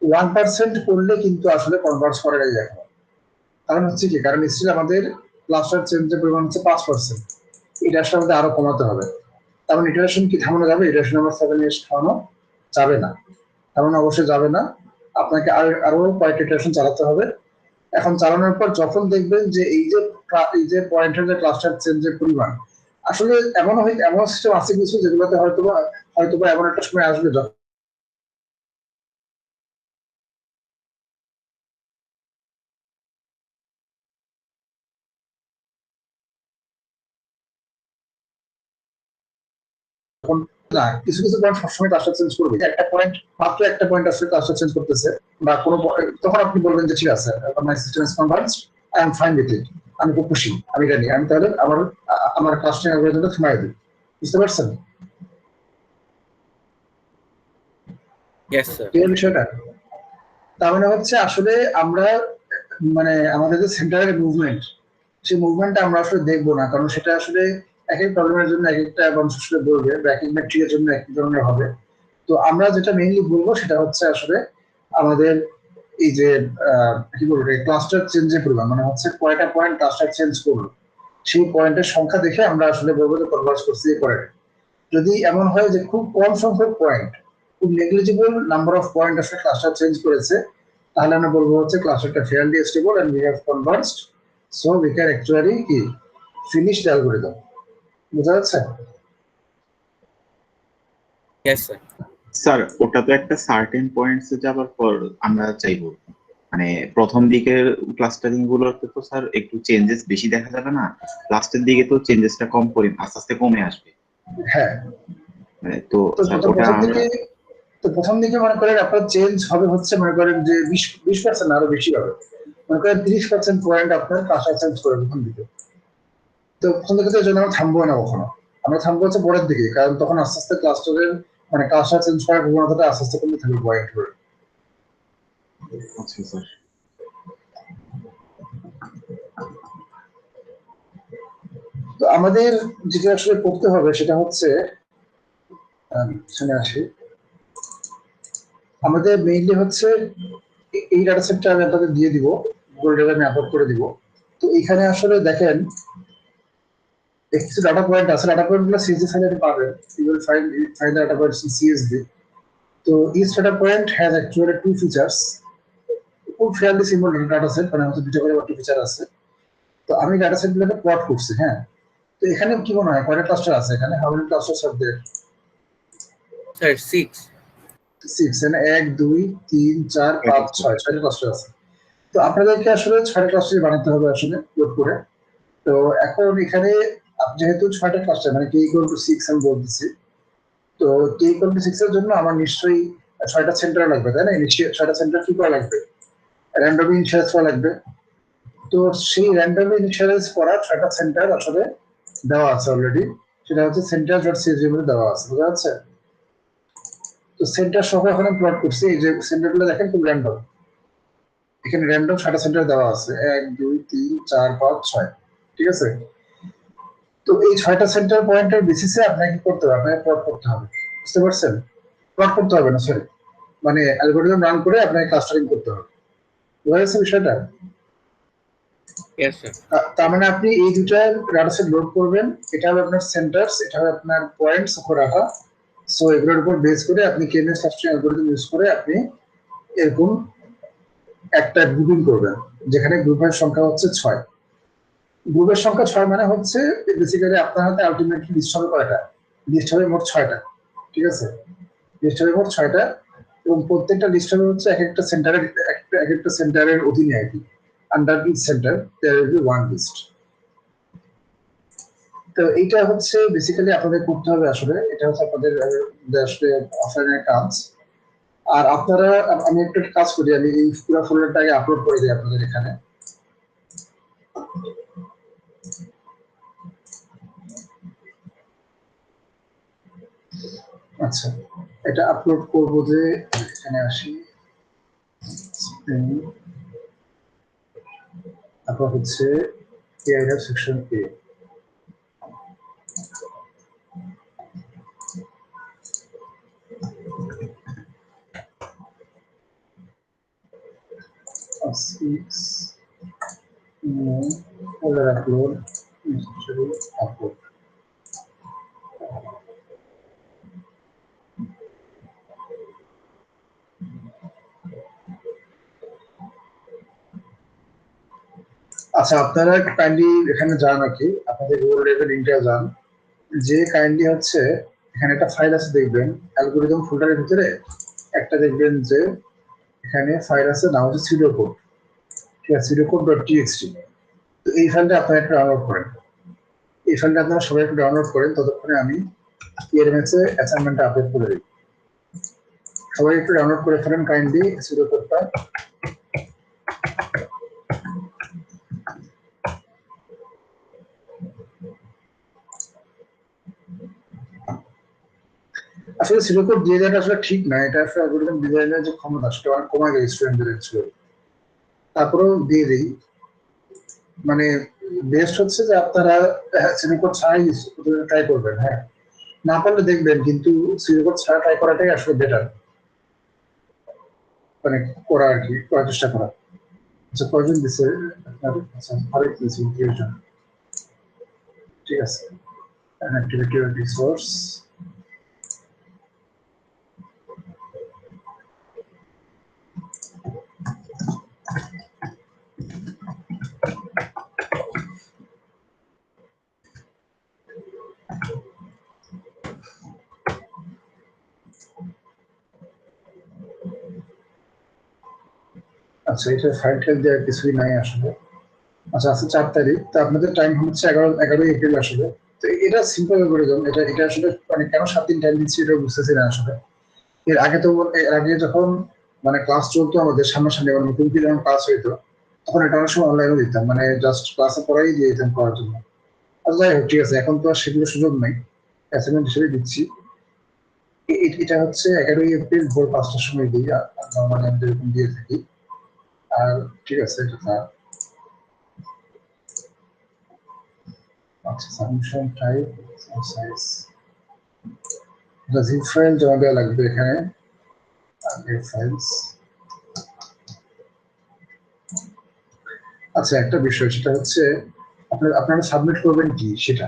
1% করলে কিন্তু আসলে কনভার্স করে নাই এখন। কারণ হচ্ছে কি, কারণ স্টিল আমাদের ক্লাস্টার চেঞ্জের পরিমাণ হচ্ছে 5%, এটা আসলে আমাদের আরো কমাতে হবে। তার মানে ইটারেশন কি থামানো যাবে? ইটারেশন নাম্বার 7 এ থামানো যাবে না, তেমন অবশ্যই যাবে না, আপনাকে আরো কয়েকটা ইটারেশন চালাতে হবে। এখন চালানোর পর যখন দেখবেন যে এই যে পয়েন্টের যে ক্লাস্টার চেঞ্জের পরিমাণ আসলে এমন সিস্টেম আছে কিছু যেগুলোতে হয়তোবা এমন একটা সময় আসবে যখন না কিছু কিছু পয়েন্ট সবসময় ক্লাস্টার চেঞ্জ করবে, একটা পয়েন্ট মাত্র একটা পয়েন্ট আসলে ক্লাস্টার চেঞ্জ করতেছে বা কোনো তখন আপনি বলবেন যে ঠিক আছে my system is converged, I am fine with it, আমি খুব খুশি, আমি জানি আমি তাহলে আমার ক্লাস্টারিং অ্যালগরিদমটা থামাই দিই। বুঝতে পারছেন ইয়েস স্যার। এই বিষয়টা? তার মানে হচ্ছে আসলে আমরা মানে আমাদের যে সেন্টারের মুভমেন্ট, সেই মুভমেন্টটা আমরা আসলে দেখবো না, কারণ সেটা আসলে এক এক প্রবলেমের জন্য এক একটা মানুষ আসলে বলবে বা এক এক ম্যাট্রিকের জন্য এক এক ধরনের হবে। তো আমরা যেটা মেইনলি বলবো সেটা হচ্ছে আসলে আমাদের এই যে কি বলবো ক্লাস্টার চেঞ্জের পরিমাণ, মানে হচ্ছে কয়টা পয়েন্ট ক্লাস্টার চেঞ্জ করলো সেই পয়েন্টের সংখ্যা দেখে আমরা আসলে বলবো যে কনভার্জ করছি করে। যদি এমন হয় যে খুব কম সংখ্যক পয়েন্ট, খুব নেগলিজিবল নাম্বার অফ পয়েন্ট আসলে ক্লাস্টার চেঞ্জ করেছে, তাহলে আমরা বলবো হচ্ছে ক্লাস্টারটা fairly stable and we have converged, so we can actually কি ফিনিশ দ্য অ্যালগরিদম। বুঝা যাচ্ছে? Yes sir. স্যার ওটা তো একটা সার্টেন পয়েন্টসে যাবার পর আমরা চাইবো, মানে প্রথম দিকের ক্লাস্টারিং গুলোতে তো স্যার একটু চেঞ্জেস বেশি দেখা যাবে না, লাস্টের দিকে তো চেঞ্জেসটা কম করে আস্তে আস্তে কমে আসবে। হ্যাঁ, মানে তো তো স্যার ওটা প্রথম দিকে মনে করেন আপনার চেঞ্জ হবে হচ্ছে মনে করেন যে 20% আরো বেশি হবে, মনে করেন 30% পয়েন্ট আপনার ক্লাস্টার চেঞ্জ করে প্রথম দিকে। তো প্রথম দিকে তো এই জন্য আমরা থামবো না কখনো, আমরা থামবো হচ্ছে পরের দিকে, কারণ তখন আস্তে আস্তে ক্লাস্টারের মানে ক্লাস্টার চেঞ্জ করার প্রবণতাটা আস্তে আস্তে কমে থাকবে পয়েন্ট করে। আচ্ছা স্যার। তো আমাদের যেটা আসলে করতে হবে সেটা হচ্ছে শুনে আসি, আমাদের মেইনলি হচ্ছে এই ডাটা সেটটা আমি আপনাদের দিয়ে দিব, গুগল ড্রাইভে আমি আপলোড করে দিব। তো এখানে আসলে দেখেন কিছু ডাটা পয়েন্ট আছে, ডাটা পয়েন্ট গুলো সিএসভি ফাইলে পাবেন, you will find data points in CSV. তো each data point has actually two features, খুব ফেয়ারলি সিম্পল ডাটা সেট, মানে হচ্ছে দুটো করে একটা ফিচার আছে। তো আমি ডাটা সেট গুলোকে প্লট করছি, হ্যাঁ। তো এখানে কি মনে হয় কয়টা ক্লাস্টার আছে এখানে, how many clusters are there? Sir 6। 6, মানে 1 2 3 4 5 6 ছয়টা ক্লাস্টার আছে। তো আপনাদেরকে আসলে 6টা ক্লাস্টার বানাতে হবে আসলে লোড করে। তো এখন এখানে যেহেতু 6টা ক্লাস্টার মানে k ইকুয়াল টু 6 আমি বলতেছি, তো k ইকুয়াল টু 6 এর জন্য আমার নিশ্চয়ই 6টা সেন্টার লাগবে, তাই না? নিশ্চয়ই 6টা সেন্টার কি করা লাগবে, র্যান্ডমলি ইনিশিয়ালাইজ করা লাগবে। তো সেই র্যান্ডমলি ইনিশিয়ালাইজ করা 6টা সেন্টার আসলে দেওয়া আছে অলরেডি, সেটা হচ্ছে সেন্টার ডট সিএসভি বলে দেওয়া আছে, বুঝা যাচ্ছে? তো সেন্টার সহ এখন আমি প্লট করছি, এই যে সেন্টারগুলো দেখেন খুব র্যান্ডম, এখানে র্যান্ডম 6টা সেন্টার দেওয়া আছে 1 2 3 4 5 6, ঠিক আছে? তো এই 6টা সেন্টার পয়েন্টের বেসিসে আপনাকে কি করতে হবে, আপনাকে প্লট করতে হবে। বুঝতে পারছেন? প্লট করতে হবে না, সরি, মানে অ্যালগরিদম রান করে আপনাকে ক্লাস্টারিং করতে হবে। বুঝা যাচ্ছে বিষয়টা? Yes sir. তার মানে আপনি এই দুটা ডাটা সেট লোড করবেন, এটা হবে আপনার সেন্টারস, এটা হবে আপনার পয়েন্টস ওপর রাখা, সো এগুলোর উপর বেস করে আপনি কেএমএস ক্লাস্টারিং অ্যালগরিদম ইউজ করে আপনি এরকম একটা গ্রুপিং করবেন, যেখানে গ্রুপের সংখ্যা হচ্ছে 6। গ্রুপের সংখ্যা 6 মানে হচ্ছে বেসিক্যালি আপনার হাতে আলটিমেটলি লিস্ট হবে কয়টা? লিস্ট হবে মোট 6টা। ঠিক আছে, লিস্ট হবে মোট 6টা, এবং প্রত্যেকটা লিস্ট হবে হচ্ছে এক একটা সেন্টারের অধীনে আর কি। Under each centre there will be one list. তো এইটা হচ্ছে বেসিক্যালি আপনাদের করতে হবে। আসলে এটা হচ্ছে আপনাদের আসলে অফলাইনের কাজ। আর আপনারা, আমি একটা কাজ করি, আমি এই পুরো ফোল্ডারটাকে আপলোড করে দিই আপনাদের এখানে। আচ্ছা, এটা আপলোড করবো যে এখানে আসি, তারপর হচ্ছে এআইআর সেকশন এ। folder upload, upload. আচ্ছা, আপনারা কাইন্ডলি এখানে যান আর কি, আপনাদের গুগল ড্রাইভের লিঙ্কটা যান, যে কাইন্ডলি হচ্ছে এখানে একটা ফাইল আছে দেখবেন অ্যালগরিদম ফোল্ডারের ভিতরে একটা দেখবেন যে এখানে ফাইল আছে, নাম হচ্ছে pseudocode। ঠিক আছে, pseudocode.txt। তো এই ফাইলটা আপনারা একটু ডাউনলোড করেন। এই ফাইলটা আপনারা সবাই একটু ডাউনলোড করেন, ততক্ষণে আমি এলএমএস এ অ্যাসাইনমেন্টটা আপলোড করে দিই। সবাই একটু ডাউনলোড করে ফেলেন কাইন্ডলি pseudocode-টা। আসলে pseudocode দিয়ে দেওয়াটা আসলে ঠিক না, এটা আসলে অ্যালগরিদম ডিজাইনের যে ক্ষমতা সেটা অনেক কমে গেছে স্টুডেন্টদের ছিল। তারপরেও দিয়ে দিই, মানে বেস্ট হচ্ছে যে আপনারা pseudocode ছাড়াই ট্রাই করবেন। হ্যাঁ, না পারলে দেখবেন, কিন্তু pseudocode ছাড়া ট্রাই করাটাই আসলে বেটার, মানে করা আর কি, করার চেষ্টা করা। আচ্ছা, কয়জন দিচ্ছে আপনার? আচ্ছা, আরেক দিচ্ছে 30 জন। ঠিক আছে, অ্যাক্টিভিটি রিসোর্স। আচ্ছা, এটা ফাইল টাইল দেওয়ার কিছুই নাই আসলে। আচ্ছা, আজকে 4 তারিখ, তো আপনাদের টাইম হচ্ছে 11 এপ্রিল আসলে। তো এটা সিম্পল অ্যালগরিদম, এটা আসলে মানে কেন 7 দিন টাইম দিচ্ছি এটা বুঝতেছি না আসলে। এর আগে তো, এর আগে যখন মানে ক্লাস চলতো আমাদের সামনাসামনি, মানে মুখোমুখি যখন ক্লাস হইতো, তখন এটা অনেক সময় অনলাইনে দিতাম, মানে জাস্ট ক্লাসে পড়াই দিয়ে দিতাম করার জন্য। আচ্ছা, যাই হোক, ঠিক আছে, এখন তো আর সেগুলো সুযোগ নাই, অ্যাসাইনমেন্ট হিসেবে দিচ্ছি। এটা হচ্ছে 11 এপ্রিল ভোর 5টার সময় দিই, নর্মালি আমি যেরকম দিয়ে থাকি। আর ঠিক আছে, এটা থাক। আচ্ছা, submission type size, zip file জমা দেওয়া লাগবে এখানে, আগের ফাইলস। আচ্ছা, একটা বিষয়, সেটা হচ্ছে আপনারা সাবমিট করবেন কি সেটা।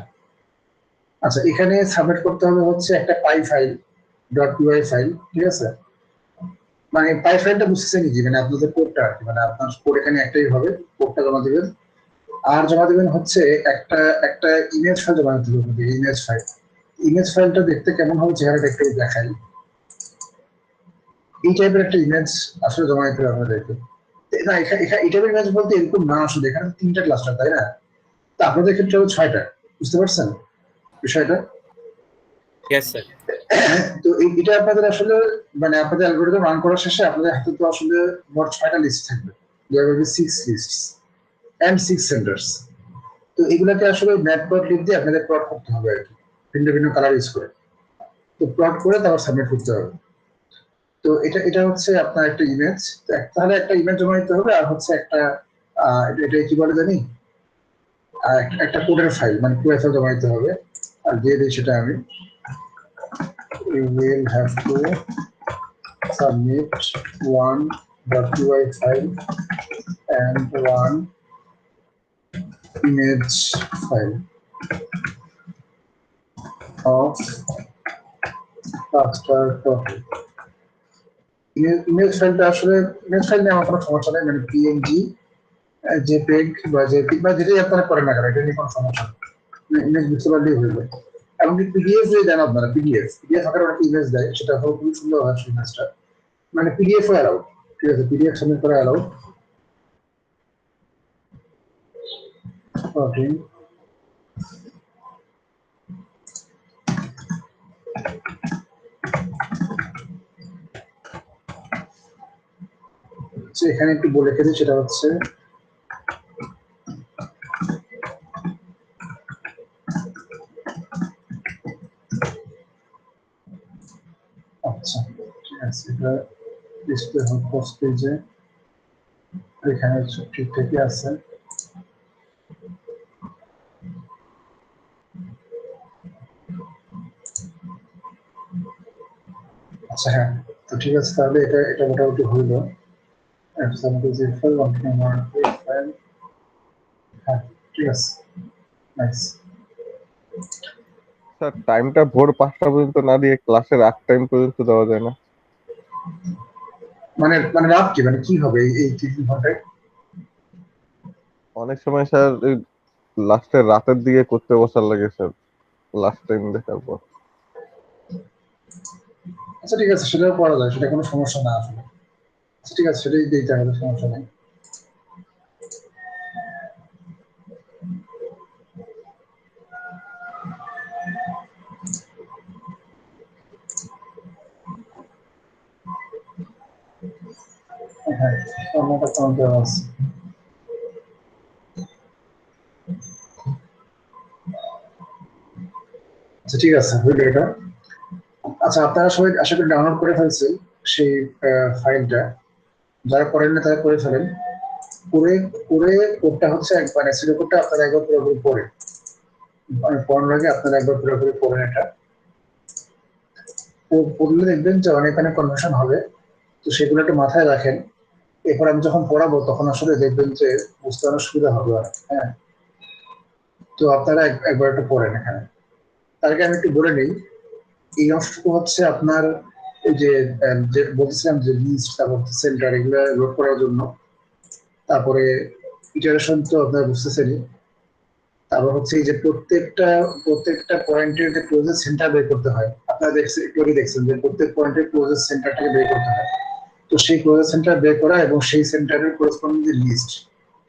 আচ্ছা, এখানে সাবমিট করতে হবে হচ্ছে একটা পাই ফাইল, .py ফাইল। ঠিক আছে, মানে পাই ফাইলটা বুঝতেছেন কি, মানে আপনাদের কোডটা আর কি, মানে আপনার কোড এখানে একটাই হবে, কোডটা জমা দিবেন। আর জমা দিবেন হচ্ছে একটা একটা ইমেজ ফাইল জমা দিতে হবে, ইমেজ ফাইল। ইমেজ ফাইলটা দেখতে কেমন হবে, চেহারাটা একটু দেখাই। এই টাইপের একটা ইমেজ আসলে জমা দিতে হবে আপনাদেরকে। না, এখানে এই টাইপের ইমেজ বলতে এরকম না, আসলে এখানে 3টা ক্লাস্টার, তাই না? তা আপনাদের ক্ষেত্রে হলো 6টা। বুঝতে পারছেন বিষয়টা? Yes sir. তো এটা আপনাদের আসলে, মানে আপনাদের অ্যালগরিদম রান করার শেষে আপনাদের হাতে তো আসলে মোট 6টা লিস্ট থাকবে। there will be 6 lists and 6 centers। তো এগুলাকে আসলে ম্যাটপ্লটলিব দিয়ে আপনাদের প্লট করতে হবে আর কি, ভিন্ন ভিন্ন কালার ইউজ করে। তো প্লট করে তারপর সাবমিট করতে হবে। তো এটা হচ্ছে আপনার একটা ইমেজ, তাহলে একটা ইমেজ জমা দিতে হবে, আর হচ্ছে একটা এটা কি বলে জানি, একটা কোডের ফাইল, মানে কোড ফাইল জমা দিতে হবে। আর দিয়ে দিই সেটা আমি, you will have to submit one .py file and one image file of master image ফাইলটা আসলে ইমেজ ফাইল নিয়ে আমার কোনো সমস্যা নেই, মানে পিএনজি, জেপেগ বা জেপি বা যেটাই আপনারা করেন না কেন, এটা নিয়ে কোনো সমস্যা নেই, ইমেজ বুঝতে পারলেই হয়ে যায়। এমনকি পিডিএফ যদি দেন আপনারা, পিডিএফ আকারে একটা ইমেজ দেয়, সেটা হলো খুবই সুন্দর হয় সেই ইমেজটা, মানে পিডিএফ অ্যালাউড, ঠিক আছে, পিডিএফ সাবমিট করা অ্যালাউড। ওকে, এখানে একটু বলে রেখেছি, সেটা হচ্ছে আচ্ছা ঠিক আছে, এটা ডিসপ্লে হোম পোস্ট পেজে এখানে সব ঠিকঠাকই আছে। আচ্ছা হ্যাঁ, তো ঠিক আছে, তাহলে এটা এটা মোটামুটি হইলো। এক্সাম্পল যে ফাইল আমার ফাইল, হ্যাঁ ঠিক আছে, নাইস। স্যার টাইমটা ভোর 5টা পর্যন্ত না দিয়ে ক্লাসের আগ টাইম পর্যন্ত দেওয়া যায় না? মানে মানে রাত কি, মানে কি হবে এই 3 ঘন্টায়? অনেক সময় স্যার লাস্টের রাতের দিকে করতে বসার লাগে স্যার, লাস্ট টাইম দেখার পর। আচ্ছা ঠিক আছে, সেটাও করা যায়, সেটা কোনো সমস্যা না আসলে। আচ্ছা ঠিক আছে, সেটাই দিতে হবে, সমস্যা নেই। হ্যাঁ, অন্যটা কেমন দেওয়া আছে? আচ্ছা ঠিক আছে, হইলো এটা। আচ্ছা, আপনারা সবাই আশা করি ডাউনলোড করে ফেলছেন সেই ফাইলটা, যারা করেন না তারা করে ফেলেন। করে করে কোডটা হচ্ছে একবার এসিডো কোডটা আপনারা একবার পুরোপুরি পড়েন, মানে পড়ানোর আগে আপনারা একবার পুরোপুরি পড়েন এটা। পড়লে দেখবেন যে অনেক অনেক কনভার্সন হবে, তো সেগুলো একটু মাথায় রাখেন। এরপর আমি যখন পড়াবো তখন আসলে দেখবেন যে বুঝতে অনেক সুবিধা হবে অনেক, হ্যাঁ। তো আপনারা একবার একটু পড়েন এখানে। তার আগে আমি একটু বলে নিই, এই অংশটুকু হচ্ছে আপনার এই যে যে বলছিলাম যে লিস্ট, তারপর সেন্টার, এগুলো লোড করার জন্য। তারপরে ইটারেশন তো আপনারা বুঝতেছেনই। তারপর হচ্ছে এই যে প্রত্যেকটা প্রত্যেকটা পয়েন্টের যে ক্লোজের সেন্টার বের করতে হয়, আপনারা দেখছেন, একটু আগে দেখছেন যে প্রত্যেক পয়েন্টের ক্লোজের সেন্টারটাকে বের করতে হয়। তো সেই ক্লোজের সেন্টার বের করা এবং সেই সেন্টারের করসপন্ডিং যে লিস্ট,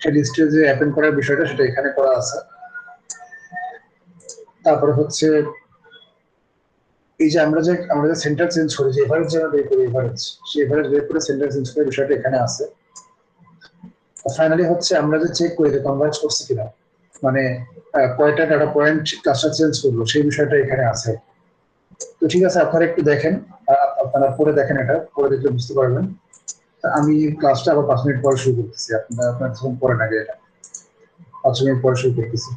সেই লিস্টে যে অ্যাপেন্ড করার বিষয়টা, সেটা এখানে করা আছে। তারপরে হচ্ছে এই যে আমরা যে সেন্টার চেঞ্জ করি, যে এভারেজ যেন বের করি, এভারেজ, সেই এভারেজ বের করে সেন্টার চেঞ্জ করার বিষয়টা এখানে আছে। ফাইনালি হচ্ছে আমরা যে চেক করি যে কনভার্জ করছে কিনা, মানে কয়টা ডাটা পয়েন্ট ক্লাসটা চেঞ্জ করলো, সেই বিষয়টা এখানে আছে। তো ঠিক আছে, আপনারা একটু দেখেন, আপনারা পড়ে দেখেন, এটা পড়ে দেখলে বুঝতে পারবেন। আমি ক্লাসটা আবার 5 মিনিট পরে শুরু করতেছি, আপনারা আপনার যখন পড়েন আগে এটা 5 মিনিট পরে শুরু করতেছি।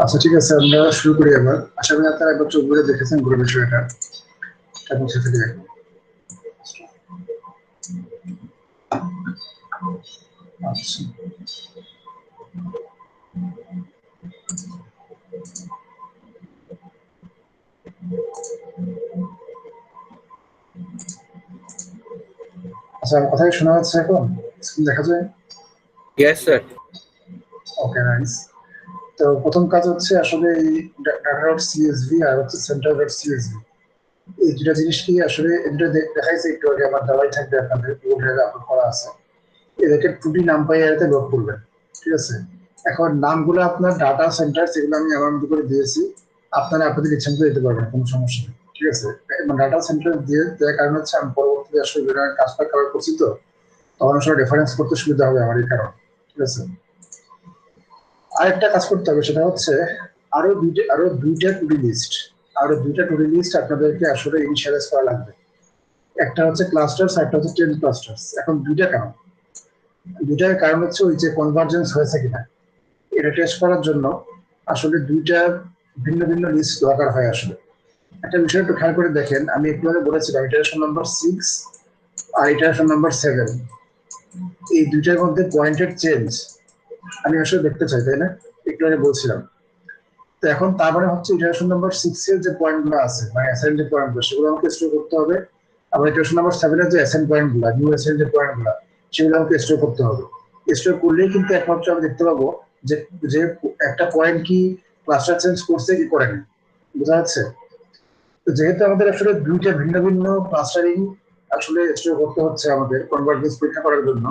আচ্ছা ঠিক আছে, আমরা শুরু করি এবার। আশা করি আপনারা একবার চোখ বুজে দেখেছেন পুরো বিষয়টা, এবং সেটা দিয়ে আচ্ছা আচ্ছা, আমার কথা কি শোনা যাচ্ছে এখন? স্ক্রিন দেখা যায়? Yes sir. Okay, nice. তো প্রথম কাজ হচ্ছে আসলে এই data.csv আর হচ্ছে center.csv, এই দুটা জিনিস কি আসলে এটা দেখাইছে একটু আগে, আমার দেওয়াই থাকবে আপনাদের গুগল আপলোড করা আছে। এদেরকে 2D নাম পাই এতে লোড করবেন, ঠিক আছে? এখন নামগুলো আপনার ডাটা সেন্টার, সেগুলো আমি আমার মতো করে দিয়েছি, আপনারা আপনাদের ইচ্ছা মতো দিতে পারবেন, কোনো সমস্যা নেই, ঠিক আছে? ডাটা সেন্টার দিয়ে দেওয়ার কারণ হচ্ছে আমি পরবর্তীতে আসলে কাজটা কভার করছি, তো তখন আসলে রেফারেন্স করতে সুবিধা হবে আমার, এই কারণ, ঠিক আছে? আরেকটা কাজ করতে হবে, সেটা হচ্ছে আরো দুইটা টুডি লিস্ট, আপনাদেরকে আসলে ইনিশিয়ালাইজ করা লাগবে। একটা হচ্ছে ক্লাস্টার্স, একটা হচ্ছে 10 ক্লাস্টার্স। এখন দুইটার কারণ হচ্ছে ওই যে কনভার্জেন্স হয়েছে কিনা এটা টেস্ট করার জন্য আসলে দুইটা ভিন্ন ভিন্ন লিস্ট দরকার হয় আসলে। একটা বিষয় একটু খেয়াল করে দেখেন, আমি একটু আগে বলেছিলাম ইটারেশন নাম্বার 6 আর ইটারেশন নাম্বার 7, এই দুইটার মধ্যে পয়েন্টের চেঞ্জ আমি আসলে দেখতে চাই, তাই না? একটু আগে বলছিলাম। তো এখন তার মানে হচ্ছে ইটারেশন নাম্বার 6 এর যে পয়েন্টগুলো আছে, মানে অ্যাসাইন যে পয়েন্টগুলো, সেগুলো আমাকে স্টোর করতে হবে। আবার ইটারেশন নাম্বার 7 এর যে অ্যাসাইন পয়েন্টগুলো, নিউ অ্যাসাইন যে পয়েন্টগুলো, সেগুলো আমাকে স্টোর করতে হবে। স্টোর করলেই কিন্তু একমাত্র আমি দেখতে পাবো যে যে একটা পয়েন্ট কি ক্লাস্টার চেঞ্জ করছে কি করেনি। বোঝা যাচ্ছে? তো যেহেতু আমাদের আসলে দুইটা ভিন্ন ভিন্ন ক্লাস্টারিং আসলে স্টোর করতে হচ্ছে আমাদের কনভার্জেন্স পরীক্ষা করার জন্য,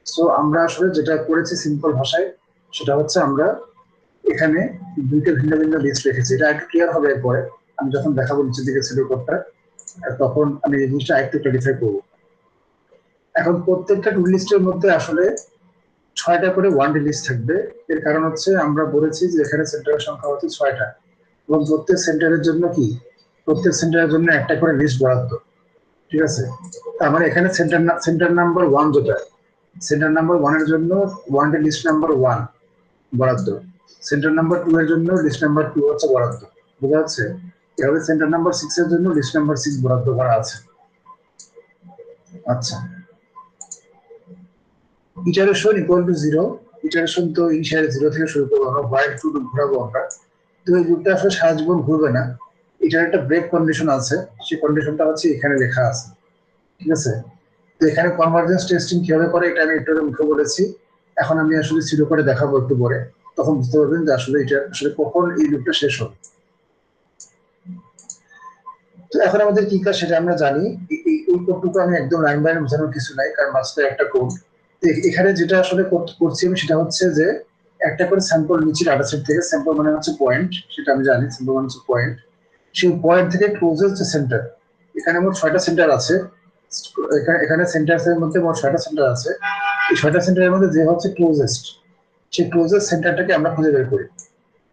সো আমরা আসলে যেটা করেছি সিম্পল ভাষায়, সেটা হচ্ছে আমরা এখানে দুইটা ভিন্ন ভিন্ন লিস্ট রেখেছি। এটা একটু ক্লিয়ার হবে এরপরে আমি যখন দেখাবো নিচের দিকে ছিল কোডটা, তখন আমি এই জিনিসটা একটু ক্লারিফাই করবো। এখন প্রত্যেকটা টু লিস্টের মধ্যে আসলে 6টা করে ওয়ান ডে লিস্ট থাকবে। এর কারণ হচ্ছে আমরা বলেছি যে এখানে সেন্টারের সংখ্যা হচ্ছে 6টা, এবং প্রত্যেক সেন্টারের জন্য একটা করে লিস্ট বরাদ্দ, ঠিক আছে? তার মানে এখানে সেন্টার নাম্বার 1, যেটা সেন্টার নাম্বার 1 এর জন্য ওয়ান ডে লিস্ট নাম্বার 1 বরাদ্দ, সেন্টার নাম্বার 2 এর জন্য লিস্ট নাম্বার 2 হচ্ছে বরাদ্দ। বোঝা যাচ্ছে? এভাবে সেন্টার নাম্বার 6 এর জন্য লিস্ট নাম্বার 6 বরাদ্দ করা আছে। আচ্ছা, ইটারেশন ইকুয়াল টু 0, ইটারেশন তো ইনিশিয়ালি 0 থেকে শুরু করবো আমরা, হোয়াইল টু লুপ ঘুরাবো আমরা। তো এই লুপটা আসলে সারা জীবন ঘুরবে না, এটার একটা ব্রেক কন্ডিশন আছে, সেই কন্ডিশনটা হচ্ছে এখানে লেখা আছে, ঠিক আছে? তো এখানে কনভার্জেন্স টেস্টিং কিভাবে করে এটা আমি একটু মুখে বলেছি, এখন আমি আসলে শুরু করে দেখাবো একটু পরে, তখন বুঝতে পারবেন যে আসলে এটা আসলে কখন এই লুপটা শেষ হবে। তো এখন আমাদের কি কাজ সেটা আমরা জানি। এই কোডটুকু আমি একদম লাইন বাই লাইন বোঝানোর কিছু নাই, কারণ মাঝখানে একটা কোড। এখানে যেটা আসলে করছি আমি সেটা হচ্ছে যে একটা করে স্যাম্পল নিচ্ছি ডাটা সেট থেকে। স্যাম্পল মানে হচ্ছে পয়েন্ট, সেটা আমি জানি, স্যাম্পল মানে হচ্ছে পয়েন্ট। সেই পয়েন্ট থেকে ক্লোজেস্ট সেন্টার, এখানে মোট 6টা সেন্টার আছে। এখানে সেন্টারের মধ্যে মোট 6টা সেন্টার আছে। এই 6টা সেন্টারের মধ্যে যে হচ্ছে ক্লোজেস্ট, সেই ক্লোজেস্ট সেন্টারটাকে আমরা খুঁজে বের করি,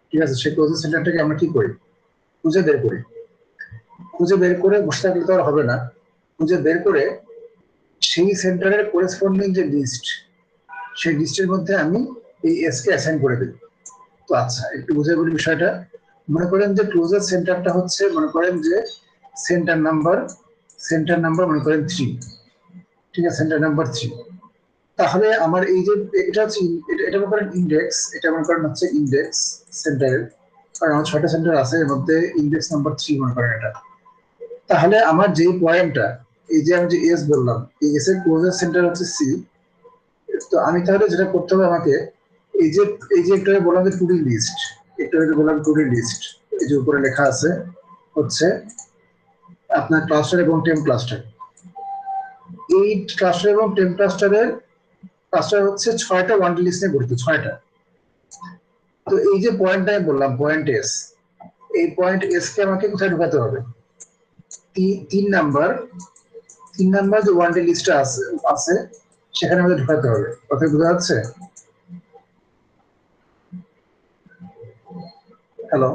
ঠিক আছে? সেই ক্লোজেস্ট সেন্টারটাকে আমরা কি করি? খুঁজে বের করি। খুঁজে বের করে বসে থাকলে তো আর হবে না, খুঁজে বের করে সেই সেন্টারের করেসপন্ডিং যে লিস্ট, সেই লিস্টের মধ্যে আমি এই এস কে অ্যাসাইন করে দিই। তো আচ্ছা, একটু বুঝে বলি বিষয়টা। মনে করেন যে ক্লোজার সেন্টারটা হচ্ছে, মনে করেন যে সেন্টার নাম্বার মনে করেন 3, ঠিক আছে? Centre number 3। তাহলে আমার এই যে এটা হচ্ছে এটা মনে করেন ইন্ডেক্স, এটা মনে করেন হচ্ছে ইন্ডেক্স সেন্টারের, কারণ আমার 6টা সেন্টার আছে, এর মধ্যে ইন্ডেক্স নাম্বার 3 মনে করেন এটা। তাহলে আমার যে পয়েন্টটা, এই যে আমি যে এস বললাম, এই এস এর ক্লোজার সেন্টার হচ্ছে সি। তো আমি তাহলে যেটা করতে হবে আমাকে, এই যে একটু আগে বললাম যে টুডি লিস্ট, একটু আগে বললাম টুডি লিস্ট, এই যে উপরে লেখা আছে হচ্ছে আপনার ক্লাস্টার এবং টেম ক্লাস্টার। এই ক্লাস্টার এবং টেম ক্লাস্টার হচ্ছে 6টা ওয়ান ডে লিস্ট নিয়ে গঠিত, 6টা। তো এই যে পয়েন্টটা আমি বললাম পয়েন্ট এস, এই পয়েন্ট এস কে আমাকে কোথায় ঢোকাতে হবে? 3 নাম্বার যে ওয়ান ডে লিস্টটা আছে সেখানে আমাদের ঢোকাতে হবে। কথা বোঝা যাচ্ছে? হ্যালো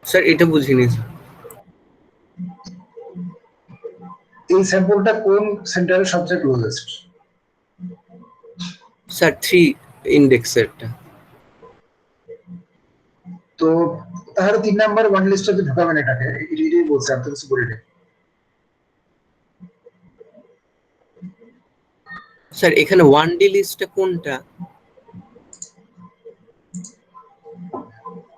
স্যার এটা বুঝিনি স্যার। এই স্যাম্পলটা কোন সেন্টারের সবচেয়ে ক্লোজেস্ট? স্যার 3 ইন্ডেক্সেরটা। তো তাহলে 3 নাম্বার ওয়ান লিস্টে ঢোকাবেন এটাকে, এটাই বলছে, আমি তো কিছু বলি নাই। স্যার এখানে 1D লিস্টটা কোনটা?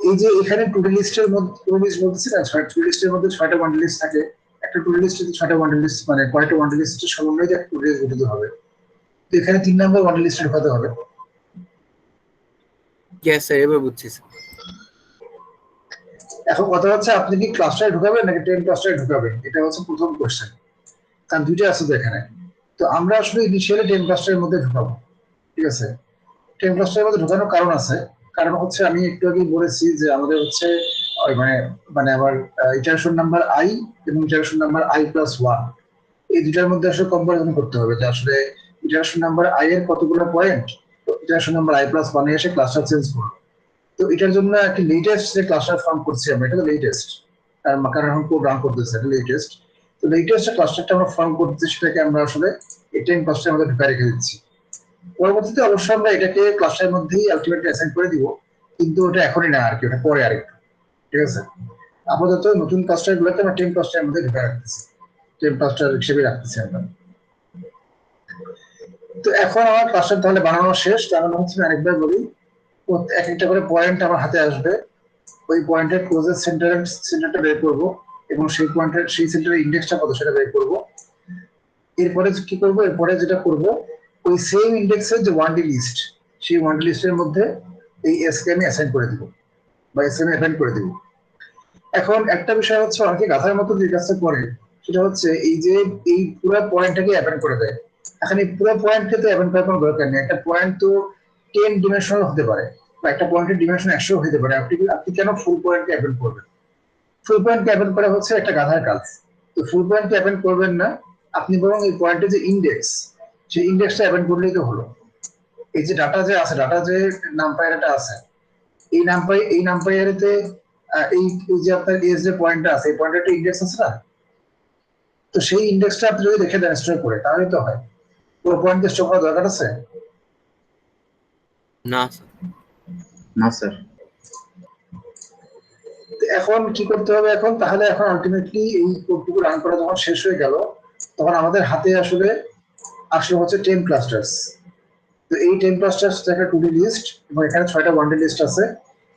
এই যে এখানে টু ডি লিস্টের মধ্যে টু লিস্ট বলতেছি না, টু লিস্টের মধ্যে 6টা ওয়ান লিস্ট থাকে। একটা টু লিস্টে 6টা ওয়ান লিস্ট, মানে কয়টা ওয়ান লিস্টের সমন্বয়ে একটা টু লিস্ট গঠিত হবে। তো এখানে 3 নাম্বার ওয়ান লিস্টে ঢোকাতে হবে। ইয়েস স্যার, এবার বুঝছি স্যার। এখন কথা হচ্ছে আপনি কি ক্লাস্টারে ঢুকাবেন নাকি 10 ক্লাস্টারে ঢুকাবেন, এটা হচ্ছে প্রথম কোশ্চেন। কারণ দুইটা আছে তো এখানে। তো আমরা আসলে ইনিশিয়ালি 10 ক্লাস্টারের মধ্যে ঢুকাবো, ঠিক আছে। 10 ক্লাস্টারের মধ্যে ঢুকানোর কারণ আছে। কারণ হচ্ছে আমি একটু আগে বলেছি যে আমাদের হচ্ছে মানে মানে আমার ইটারেশন নাম্বার আই এবং ইটারেশন নাম্বার আই প্লাস 1, এই দুটার মধ্যে আসলে কম্পারিজন করতে হবে যে আসলে ইটারেশন নাম্বার আই এর কতগুলো point iteration number I plus 1 এ এসে ক্লাস্টার চেঞ্জ করবে। তো এটার জন্য একটা লেটেস্ট যে ক্লাস্টার ফর্ম করছি আমরা, এটা তো লেটেস্ট, কারণ এখন কোড রান করতেছে, এটা লেটেস্ট। তো লেটেস্ট যে ক্লাস্টারটা আমরা ফর্ম করতেছি সেটাকে আমরা আসলে এই 10 ক্লাস্টারের মধ্যে ঢুকাই রেখে দিচ্ছি। পরবর্তীতে অবশ্যই আমরা এটাকে ক্লাস্টারের মধ্যেই আলটিমেটলি অ্যাসাইন করে দিব, কিন্তু ওটা এখনই না আর কি, ওটা পরে আরেকটু, ঠিক আছে। আপাতত নতুন ক্লাস্টার গুলোকে আমরা 10 ক্লাস্টারের মধ্যে ঢুকাই রাখতেছি, 10 ক্লাস্টার হিসেবে রাখতেছি আমরা। তো এখন আমার ক্লাস্টার তাহলে বানানো শেষ। তার মানে হচ্ছে আরেকবার বলি, এক একটা করে পয়েন্ট আমার হাতে আসবে, ওই পয়েন্টের ক্লোজেস্ট সেন্টারটা বের করবো এবং সেই পয়েন্টের সেই সেন্টারের ইন্ডেক্সটা কত সেটা বের করবো। এরপরে কি করবো, এরপরে যেটা করবো ওই সেম ইন্ডেক্সের যে 1D লিস্ট, সেই 1D লিস্টের মধ্যে এই এস কে আমি অ্যাসাইন করে দিব বা এস আমি অ্যাসাইন করে দিব। এখন একটা বিষয় হচ্ছে অনেকে গাধার মতো যে কাজটা করে সেটা হচ্ছে এই যে এই পুরো পয়েন্টটাকে অ্যাপেন্ড করে দেয়। এখন এই পুরো পয়েন্টকে তো অ্যাপেন্ড করার কোনো দরকার নেই। একটা পয়েন্ট তো 10 ডিমেনশনাল হতে পারে বা একটা পয়েন্টের ডিমেনশন 100 হতে পারে। আপনি কেন ফুল পয়েন্টকে অ্যাপেন্ড করবেন? ফুল পয়েন্টকে অ্যাপেন্ড করা হচ্ছে একটা গাধার কাজ। তো ফুল পয়েন্টকে অ্যাপেন্ড করবেন না, আপনি বরং এই পয়েন্টের যে ইন্ডেক্স, সেই ইন্ডেক্সটা অ্যাপেন্ড করলেই তো হলো। এই যে ডাটা যে আছে, ডাটা যে নামপায়ারটা আছে, এই নামপায়ারেতে এই যে আপনার এস যে পয়েন্টটা আছে, এই পয়েন্টের একটা ইন্ডেক্স আছে না, তো সেই ইন্ডেক্সটা আপনি যদি রেখে দেন স্টোর করে, তাহলে তো হয়। পুরো পয়েন্টকে স্টোর করার দরকার আছে না স্যার। না স্যার। এখন কি করতে হবে এখন, তাহলে এখন আলটিমেটলি এই কোডটুকু রান করা যখন শেষ হয়ে গেল, তখন আমাদের হাতে আসলে আসলে হচ্ছে 10 ক্লাস্টার্স। তো এই 10 ক্লাস্টার্স একটা টু ডি লিস্ট এবং এখানে 6টা ওয়ান ডি লিস্ট আছে।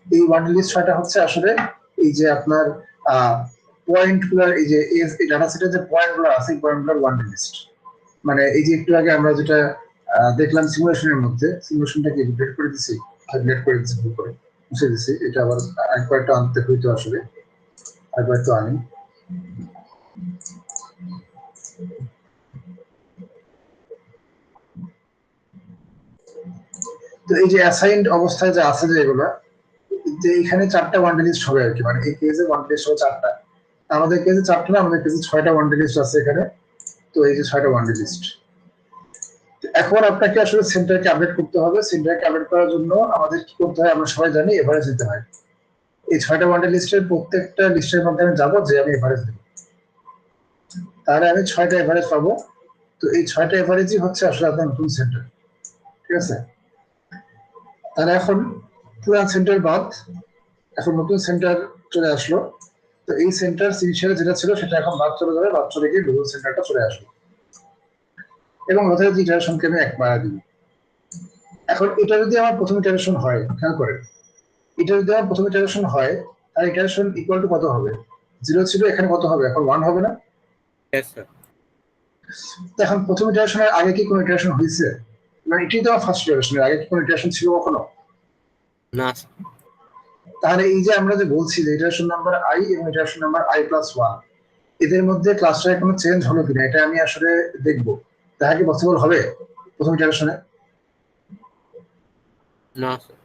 এই ওয়ান ডি লিস্ট 6টা হচ্ছে আসলে এই যে আপনার পয়েন্ট গুলার, এই যে ডাটা সেটের যে পয়েন্ট গুলো আছে, এই পয়েন্ট গুলার ওয়ান ডি লিস্ট। মানে এই যে একটু আগে আমরা যেটা দেখলাম সিমুলেশনের মধ্যে, সিমুলেশনটাকে ডিলিট করে দিছি, ভুল করে মুছে দিছি। এটা আবার একবার একটা আনতে হইতো, আসলে একবার তো আনি। তো এই যে অ্যাসাইন্ড অবস্থায় যে আছে যে এগুলা, যে এখানে 4টা ওয়ান ডি লিস্ট হবে আর কি, মানে এই কেসে ওয়ান ডি লিস্ট হবে 4টা। আমাদের কেসে 4টা না, আমাদের কেসে 6টা ওয়ান ডি লিস্ট আছে এখানে। তো এই যে 6টা ওয়ান ডি লিস্ট, এখন আপনাকে আসলে সেন্টারকে আপডেট করতে হবে। সেন্টারকে আপডেট করার জন্য আমাদের কি করতে হয় আমরা সবাই জানি, এভারেজ দিতে হয়। এই 6টা ওয়ান ডি লিস্টের প্রত্যেকটা লিস্টের মধ্যে আমি যাবো যে আমি এভারেজ দেবো, তাহলে আমি 6টা এভারেজ পাবো। তো এই 6টা এভারেজই হচ্ছে আসলে আপনার নতুন সেন্টার, ঠিক আছে। তাহলে এখন পুরান সেন্টার বাদ, এখন নতুন সেন্টার চলে আসলো। তো এই সেন্টার ইনিশিয়ালে যেটা ছিল সেটা এখন বাদ চলে যাবে, বাদ চলে গিয়ে নতুন সেন্টারটা চলে আসবে এবং যথাযথ ইটারেশনকে আমি 1 বাড়া দিব। এখন এটা যদি আমার প্রথম ইটারেশন হয়, খেয়াল করেন, এটা যদি আমার প্রথম ইটারেশন হয়, তাহলে ইটারেশন ইকুয়াল টু কত হবে? 0 ছিল, এখানে কত হবে? এখন 1 হবে না? Yes sir. এখন প্রথম ইটারেশনের আগে কি কোনো ইটারেশন হয়েছে? মানে এটাই তো আমার ফার্স্ট ইটারেশনের আগে কি কোনো ইটারেশন ছিল কখনো? না স্যার। তাহলে এই যে আমরা যে বলছি যে ইটারেশন নাম্বার আই এবং ইটারেশন নাম্বার আই প্লাস 1, এদের মধ্যে ক্লাস্টারে কোনো চেঞ্জ হলো কিনা এটা আমি আসলে দেখবো। তাহলে কি পসিবল হবে প্রথম ইটারেশনে? না স্যার।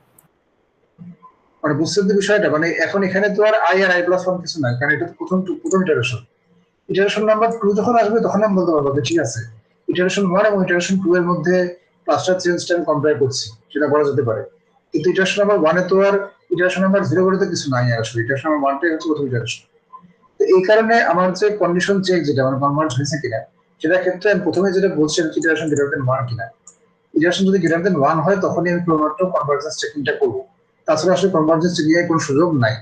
মানে বুঝছেন তো বিষয়টা? মানে এখন এখানে তো আর আই আর আই প্লাস 1 কিছু নাই, কারণ এটা তো প্রথম ইটারেশন। ইটারেশন নাম্বার 2 যখন আসবে তখন আমি বলতে পারবো ঠিক আছে, ইটারেশন 1 এবং ইটারেশন 2 এর মধ্যে ক্লাস্টার চেঞ্জটা আমি কম্পেয়ার করছি, সেটা করা যেতে পারে। কিন্তু ইটারেশন নাম্বার 1 এ তো আর ইটারেশন নাম্বার 0 বলে তো কিছু নাই আসলে, ইটারেশন নাম্বার 1 টাই হচ্ছে প্রথম ইটারেশন। তো এই কারণে আমার যে কন্ডিশন চেক যেটা মানে কনভার্জ হয়েছে কিনা, সেটার ক্ষেত্রে আমি প্রথমে যেটা বলছি ইটারেশন গ্রেটার দ্যান 1 কিনা। ইটারেশন যদি গ্রেটার দেন 1 হয় তখনই আমি কেবলমাত্র কনভার্জেন্স চেকিংটা করব। তাছাড়া আসলে কনভার্জেন্স চেকিং এর কোনো সুযোগ নাই,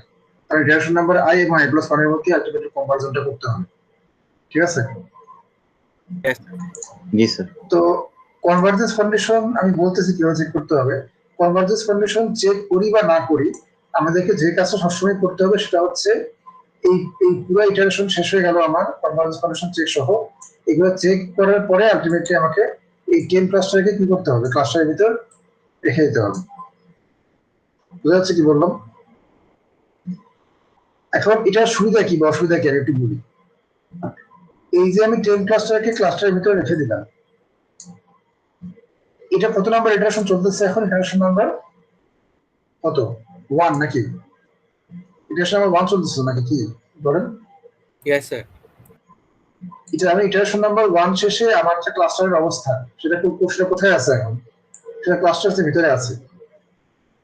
কারণ ইটারেশন নাম্বার i এবং i+1 এর মধ্যে আলটিমেটলি কনভার্জনটা করতে হবে। ঠিক আছে? Yes. জি স্যার। তো কনভার্জেন্স কন্ডিশন আমি বলতেছি কিভাবে চেক করতে হবে। কনভার্জেন্স কন্ডিশন চেক করি বা না করি, আমাদেরকে যে কাজটা সবসময় করতে হবে সেটা হচ্ছে এই এই পুরো ইটারেশন শেষ হয়ে গেল আমার কনভার্জেন্স কন্ডিশন চেক সহ, এগুলো চেক করার পরে আলটিমেটলি আমাকে এই 10 ক্লাস্টারকে কি করতে হবে, ক্লাস্টারের ভিতর রেখে দিতে হবে। বুঝা যাচ্ছে কি বললাম? এখন এটার সুবিধা কি বা অসুবিধা কি আমি একটু বলি। এই যে আমি 10 ক্লাস্টারকে ক্লাস্টারের ভিতরে রেখে দিলাম, এটা কত নাম্বার ইটারেশন চলতেছে এখন? ইটারেশন নাম্বার কত? 1 নাকি? ইটারেশন নাম্বার 1 চলতেছে নাকি কি বলেন? Yes, sir. এটা আমি ইটারেশন নাম্বার 1 শেষে আমার যে ক্লাস্টারের অবস্থা সেটা কোথায় আছে এখন? সেটা ক্লাস্টারের ভিতরে আছে।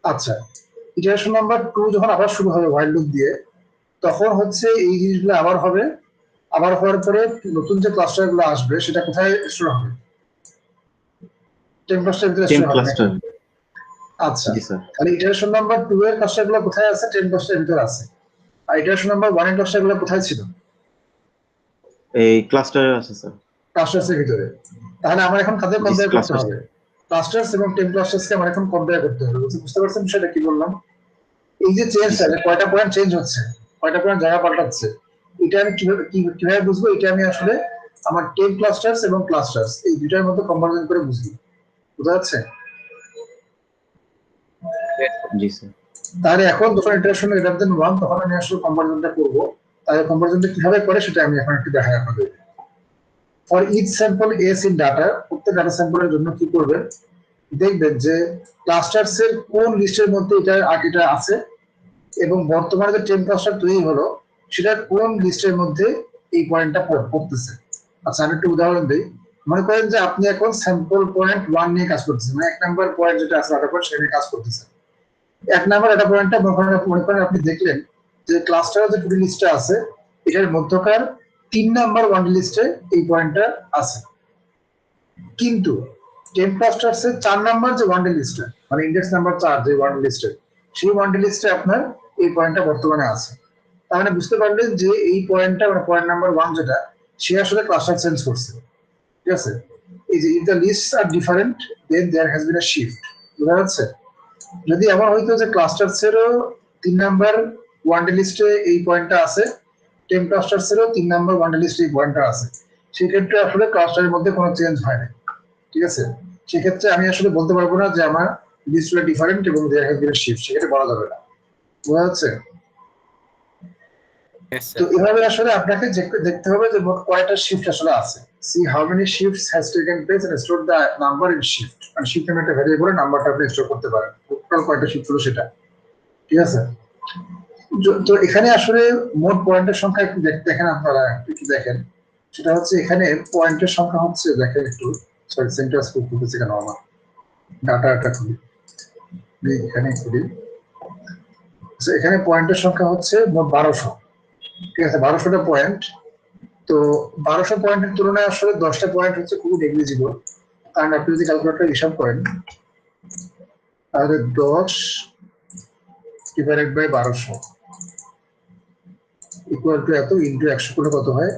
আচ্ছা, ইটারেশন নাম্বার 2 যখন আবার শুরু হবে হোয়াইল লুপ দিয়ে, তখন হচ্ছে এই জিনিসগুলো আবার হবে, আবার হওয়ার পরে নতুন যে ক্লাস্টারগুলো আসবে সেটা কোথায় স্টোর হবে? 10 ক্লাস্টারের ভিতরে 10 স্টোর হবে। ক্লাস্টার। আচ্ছা, জি স্যার। তাহলে ইটারেশন নাম্বার 2 এর ক্লাস্টারগুলো কোথায় আছে? 10 ক্লাস্টারের ভিতরে আছে। আর ইটারেশন নাম্বার 1 এর ক্লাস্টারগুলো কোথায় ছিল? এই ক্লাস্টারে আছে স্যার। ক্লাস্টার্সের ভিতরে। তাহলে আমার এখন কাদের জি কম্পেয়ার করতে ক্লাস্টার। হবে? ক্লাস্টার্স এবং 10 ক্লাস্টার্সকে আমার এখন কম্পেয়ার করতে হবে। বুঝতে পারছেন বিষয়টা কি বললাম? এই যে চেঞ্জটা, কয়টা পয়েন্ট চেঞ্জ হচ্ছে, কয়টা পয়েন্ট জায়গা পাল্টাচ্ছে, এটা আমি কিভাবে বুঝবো? এটা আমি আসলে আমার 10 ক্লাস্টার্স এবং ক্লাস্টার্স এই দুইটার মধ্যে কম্পারিজন করে বুঝবো। বুঝা যাচ্ছে? জি স্যার। তাহলে এখন যখন ইটারেশন গ্রেটার দেন 1 তখন আমি আসলে কম্পারিজনটা করব। তাহলে কম্পারিজনটা কিভাবে করে সেটা আমি এখন একটু দেখাই আপনাদের। For each samples in data, প্রত্যেক ডাটা স্যাম্পলের জন্য কি করবেন? দেখবেন যে ক্লাস্টার্স এর কোন লিস্টের মধ্যে এটা আছে এবং বর্তমানে যে 10 ক্লাস্টার তৈরি হলো সেটা কোন লিস্টের মধ্যে এই পয়েন্টটা পড়তেছে। আচ্ছা, আমি একটু উদাহরণ দিই। মনে করেন যে আপনি এখন স্যাম্পল পয়েন্ট 1 নিয়ে কাজ করতেছেন, মানে 1 নাম্বার পয়েন্ট যেটা আছে ডাটা পয়েন্ট সেটা নিয়ে কাজ করতেছেন। 1 নাম্বার ডাটা পয়েন্টটা মনে করেন আপনি দেখলেন যে ক্লাস্টারের যে টু লিস্টটা আছে এটার মধ্যকার 3 নাম্বার ওয়ান লিস্টে এই পয়েন্টটা আছে, কিন্তু 10 ক্লাস্টার্স এর 4 নাম্বার যে ওয়ান লিস্টে, মানে ইন্ডেক্স নাম্বার 4 যে ওয়ান লিস্টে, সেই ওয়ান লিস্টে আপনার এই পয়েন্টটা বর্তমানে আছে। তার মানে বুঝতে পারলেন যে এই পয়েন্টটা মানে পয়েন্ট নাম্বার 1 যেটা, সে আসলে ক্লাস্টার চেঞ্জ করছে। ঠিক আছে? এই যে if the lists are different then there has been a shift. বুঝা যাচ্ছে? যদি এমন হইতো যে ক্লাস্টার্স এরও 3 নাম্বার ওয়ান লিস্টে এই পয়েন্টটা আছে, 10 ক্লাস্টার্স এরও 3 নাম্বার ওয়ান লিস্টে এই পয়েন্টটা আছে, সেক্ষেত্রে আসলে ক্লাস্টারের মধ্যে কোনো চেঞ্জ হয় না। ঠিক আছে? সেক্ষেত্রে আমি আসলে বলতে পারবো না যে আমার লিস্টগুলো ডিফারেন্ট এবং দেয়ার হ্যাজ বিন আ শিফট, সেটা বলা যাবে না। বোঝা যাচ্ছে? Yes, তো sir. এভাবে আসলে আপনাকে দেখতে হবে যে মোট কয়টা শিফট আসলে আছে। See how many shifts has taken place and store the number in shift. মানে শিফট নামে একটা ভ্যারিয়েবলে নাম্বারটা আপনি স্টোর করতে পারেন, টোটাল কয়টা শিফট হলো সেটা। ঠিক আছে? তো এখানে আসলে মোট পয়েন্টের সংখ্যা একটু দেখেন, আপনারা একটু দেখেন। সেটা হচ্ছে এখানে পয়েন্টের সংখ্যা হচ্ছে, দেখেন একটু, সরি সেন্টার স্কোপ করতেছে কেন আমার ডাটাটা খুলি, এখানে খুলি। এখানে পয়েন্টের সংখ্যা হচ্ছে মোট 1200। ঠিক আছে? 1200টা পয়েন্ট। তো 1200 পয়েন্টের তুলনায় আসলে 10টা পয়েন্ট হচ্ছে খুবই নেগলিজিবল, কারণ আপনি যদি ক্যালকুলেটর হিসাব করেন তাহলে 10 ডিভাইডেড বাই 1200 ইকুয়াল টু এত ইন্টু 100 করলে কত হয়?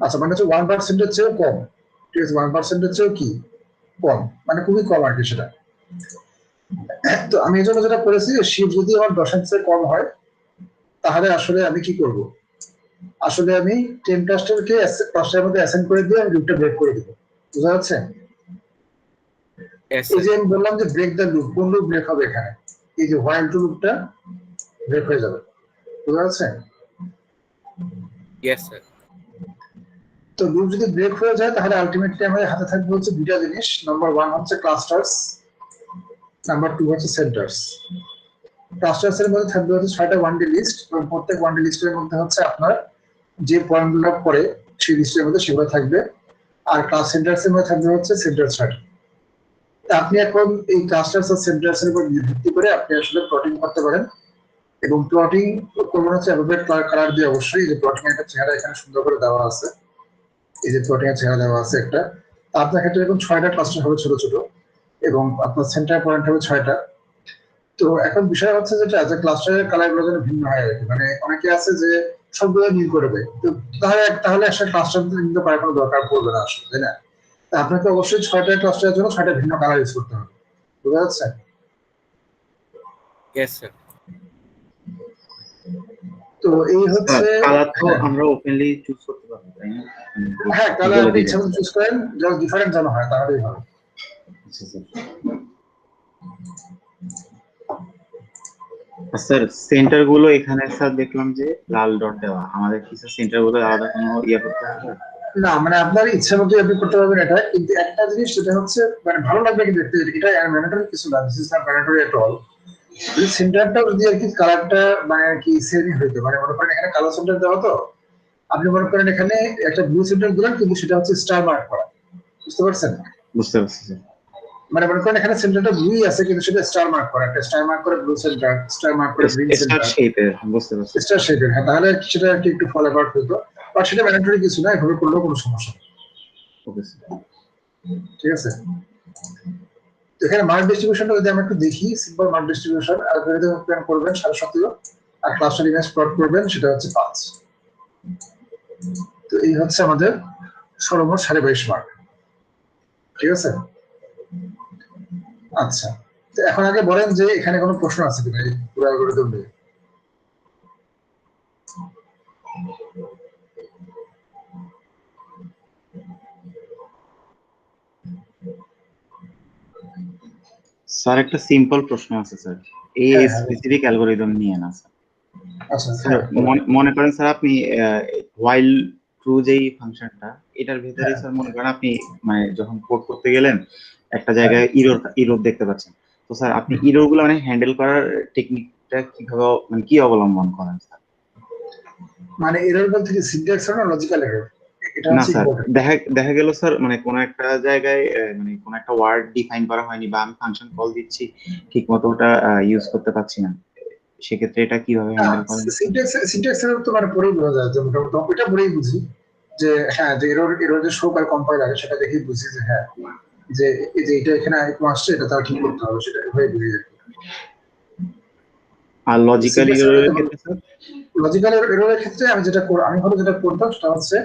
আচ্ছা, মানে হচ্ছে 1%-এর চেয়েও কম। ঠিক আছে? 1%-এর চেয়েও কি কম, মানে খুবই কম আর কি সেটা। তো আমি এই জন্য যেটা করেছি, শিফট যদি আমার 10-এর চেয়ে কম হয় তাহলে আসলে আমি কি করব? আসলে আমি 10 ক্লাস্টারকে ক্লাস্টারের মধ্যে অ্যাসাইন করে দিয়ে আমি লুপটা ব্রেক করে দেব। বুঝা যাচ্ছে? Yes, এই যে sir. আমি বললাম যে ব্রেক দ্য লুপ, কোন লুপ ব্রেক হবে এখানে? এই যে হোয়াইল টু লুপটা ব্রেক হয়ে যাবে। বুঝা যাচ্ছে? Yes, sir. তো লুপ যদি ব্রেক হয়ে যায় তাহলে আলটিমেটলি আমাদের হাতে থাকবে হচ্ছে দুইটা জিনিস। নাম্বার 1 হচ্ছে ক্লাস্টার্স, নাম্বার 2 হচ্ছে সেন্টার্স। ক্লাস্টার্স এর মধ্যে থাকবে হচ্ছে 6টা ওয়ান ডে লিস্ট, এবং প্রত্যেক ওয়ান ডে লিস্টের মধ্যে হচ্ছে আপনার যে পয়েন্টগুলো পড়ে সেই লিস্টের মধ্যে সেগুলো থাকবে। আর ক্লাস সেন্টার্স এর মধ্যে থাকবে হচ্ছে সেন্টার চার্ট। আপনি এখন এই ক্লাস্টার্স আর সেন্টার্স এর উপর ভিত্তি করে আপনি আসলে প্লটিং করতে পারেন, এবং প্লটিং করবেন হচ্ছে অ্যালফাবেট কালার দিয়ে। অবশ্যই যে প্লটিং একটা চেহারা এখানে সুন্দর করে দেওয়া আছে, এই যে প্লটিং এর চেহারা দেওয়া আছে একটা। আপনার ক্ষেত্রে এরকম 6টা ক্লাস্টার হবে ছোট ছোট, এবং আপনার সেন্টার পয়েন্ট হবে 6টা। তো এখন বিষয় হচ্ছে যেটা যে ক্লাস্টারের কালার গুলো যেন ভিন্ন হয় আর কি। মানে অনেকে আছে যে সবগুলো মিল করে দেয়, তো তাহলে একটা ক্লাস্টার কিন্তু করার কোনো দরকার পড়বে না আসলে, তাই না? তা আপনাকে অবশ্যই 6টা ক্লাস্টারের জন্য 6টা ভিন্ন কালার ইউজ করতে হবে, বুঝা যাচ্ছে? Yes sir. তো এই হচ্ছে, কালার তো হ্যাঁ আমরা ওপেনলি চুজ করতে পারবো, তাই না? হ্যাঁ, কালার বলে আপনি দিবেন ইচ্ছা মতো চুজ করেন, জাস্ট ডিফারেন্ট যেন হয় তাহলেই হবে। আচ্ছা স্যার। স্যার সেন্টার গুলো এখানে স্যার দেখলাম যে লাল ডট দেওয়া, আমাদের কি স্যার সেন্টার গুলো আলাদা কোনো ইয়ে করতে হবে? না মানে আপনার ইচ্ছা মতো আপনি করতে পারবেন এটা, কিন্তু একটা জিনিস সেটা হচ্ছে মানে ভালো লাগবে কি দেখতে, এটা ম্যান্ডেটরি কিছু না, this is not mandatory at all. যদি সেন্টারটা যদি আর কি কালারটা মানে আর কি সেমই হইতো, মানে মনে করেন এখানে কালার সেন্টার দেওয়া, তো আপনি মনে করেন এখানে একটা ব্লু সেন্টার দিলেন কিন্তু সেটা হচ্ছে স্টার মার্ক করা, বুঝতে পারছেন? বুঝতে পারছি স্যার। মানে মনে করেন এখানে সেন্টারটা ব্লুই আছে কিন্তু সেটা স্টার মার্ক করা, একটা স্টার মার্ক করে ব্লু সেন্টার, স্টার মার্ক করে গ্রিন স্টার সেন্টার, শেপের, বুঝতে পারছি। স্টার শেপের। হ্যাঁ, তাহলে সেটা আর কি একটু ফল অ্যাপার্ট হইতো, বাট সেটা ম্যান্ডেটরি কিছু না, এভাবে করলেও কোনো সমস্যা নেই। Okay sir. ঠিক আছে, তো এখানে মার্ক ডিস্ট্রিবিউশনটা যদি আমরা একটু দেখি, simple mark distribution algorithm plan করবেন 7.5, আর ক্লাস্টার ইমেজ প্লট করবেন সেটা হচ্ছে 5। তো এই হচ্ছে আমাদের সর্বমোট 22.5 মার্ক। ঠিক আছে, আচ্ছা। তো এখন আগে বলেন যে এখানে কোনো প্রশ্ন আছে কিনা এই পুরো অ্যালগরিদম নিয়ে। স্যার একটা সিম্পল প্রশ্ন আছে স্যার, এই হ্যাঁ হ্যাঁ, স্পেসিফিক অ্যালগরিদম নিয়ে না স্যার। আচ্ছা স্যার হ্যাঁ মনে করেন স্যার আপনি হোয়াইল ট্রু যেই ফাংশনটা, এটার ভেতরে হ্যাঁ স্যার মনে করেন আপনি মানে যখন কোড করতে গেলেন একটা হ্যাঁ। জায়গায় ইরর দেখতে পাচ্ছেন, তো স্যার আপনি ইরর গুলো মানে হ্যান্ডেল করার টেকনিকটা কিভাবে মানে কি অবলম্বন করেন স্যার? মানে এরর বলতে কি সিনট্যাক্স না লজিক্যাল এরর, এটা না হচ্ছে স্যার, ইম্পর্টেন্ট। দেখা গেল স্যার মানে কোন একটা জায়গায় মানে কোন একটা ওয়ার্ড ডিফাইন করা হয়নি, বা আমি ফাংশন কল দিচ্ছি ঠিক মতো ওটা ইউজ করতে পারছি না, সেক্ষেত্রে এটা কিভাবে হ্যান্ডেল করেন? সিনট্যাক্স এরর তো মানে পরেই বোঝা যায় যে মোটামুটি এটা পরেই বুঝি যে হ্যাঁ, যে এরর যে শো আর কম্পাইলার সেটা দেখেই বুঝি যে হ্যাঁ, যে এই যে এটা এখানে আইকন আসছে এটা তার ঠিক করতে হবে, সেটা এভাবে বুঝি আর কি। আর লজিক্যাল এররের ক্ষেত্রে স্যার? লজিক্যাল এররের ক্ষেত্রে আমি হলো যেটা করতাম সেটা হচ্ছে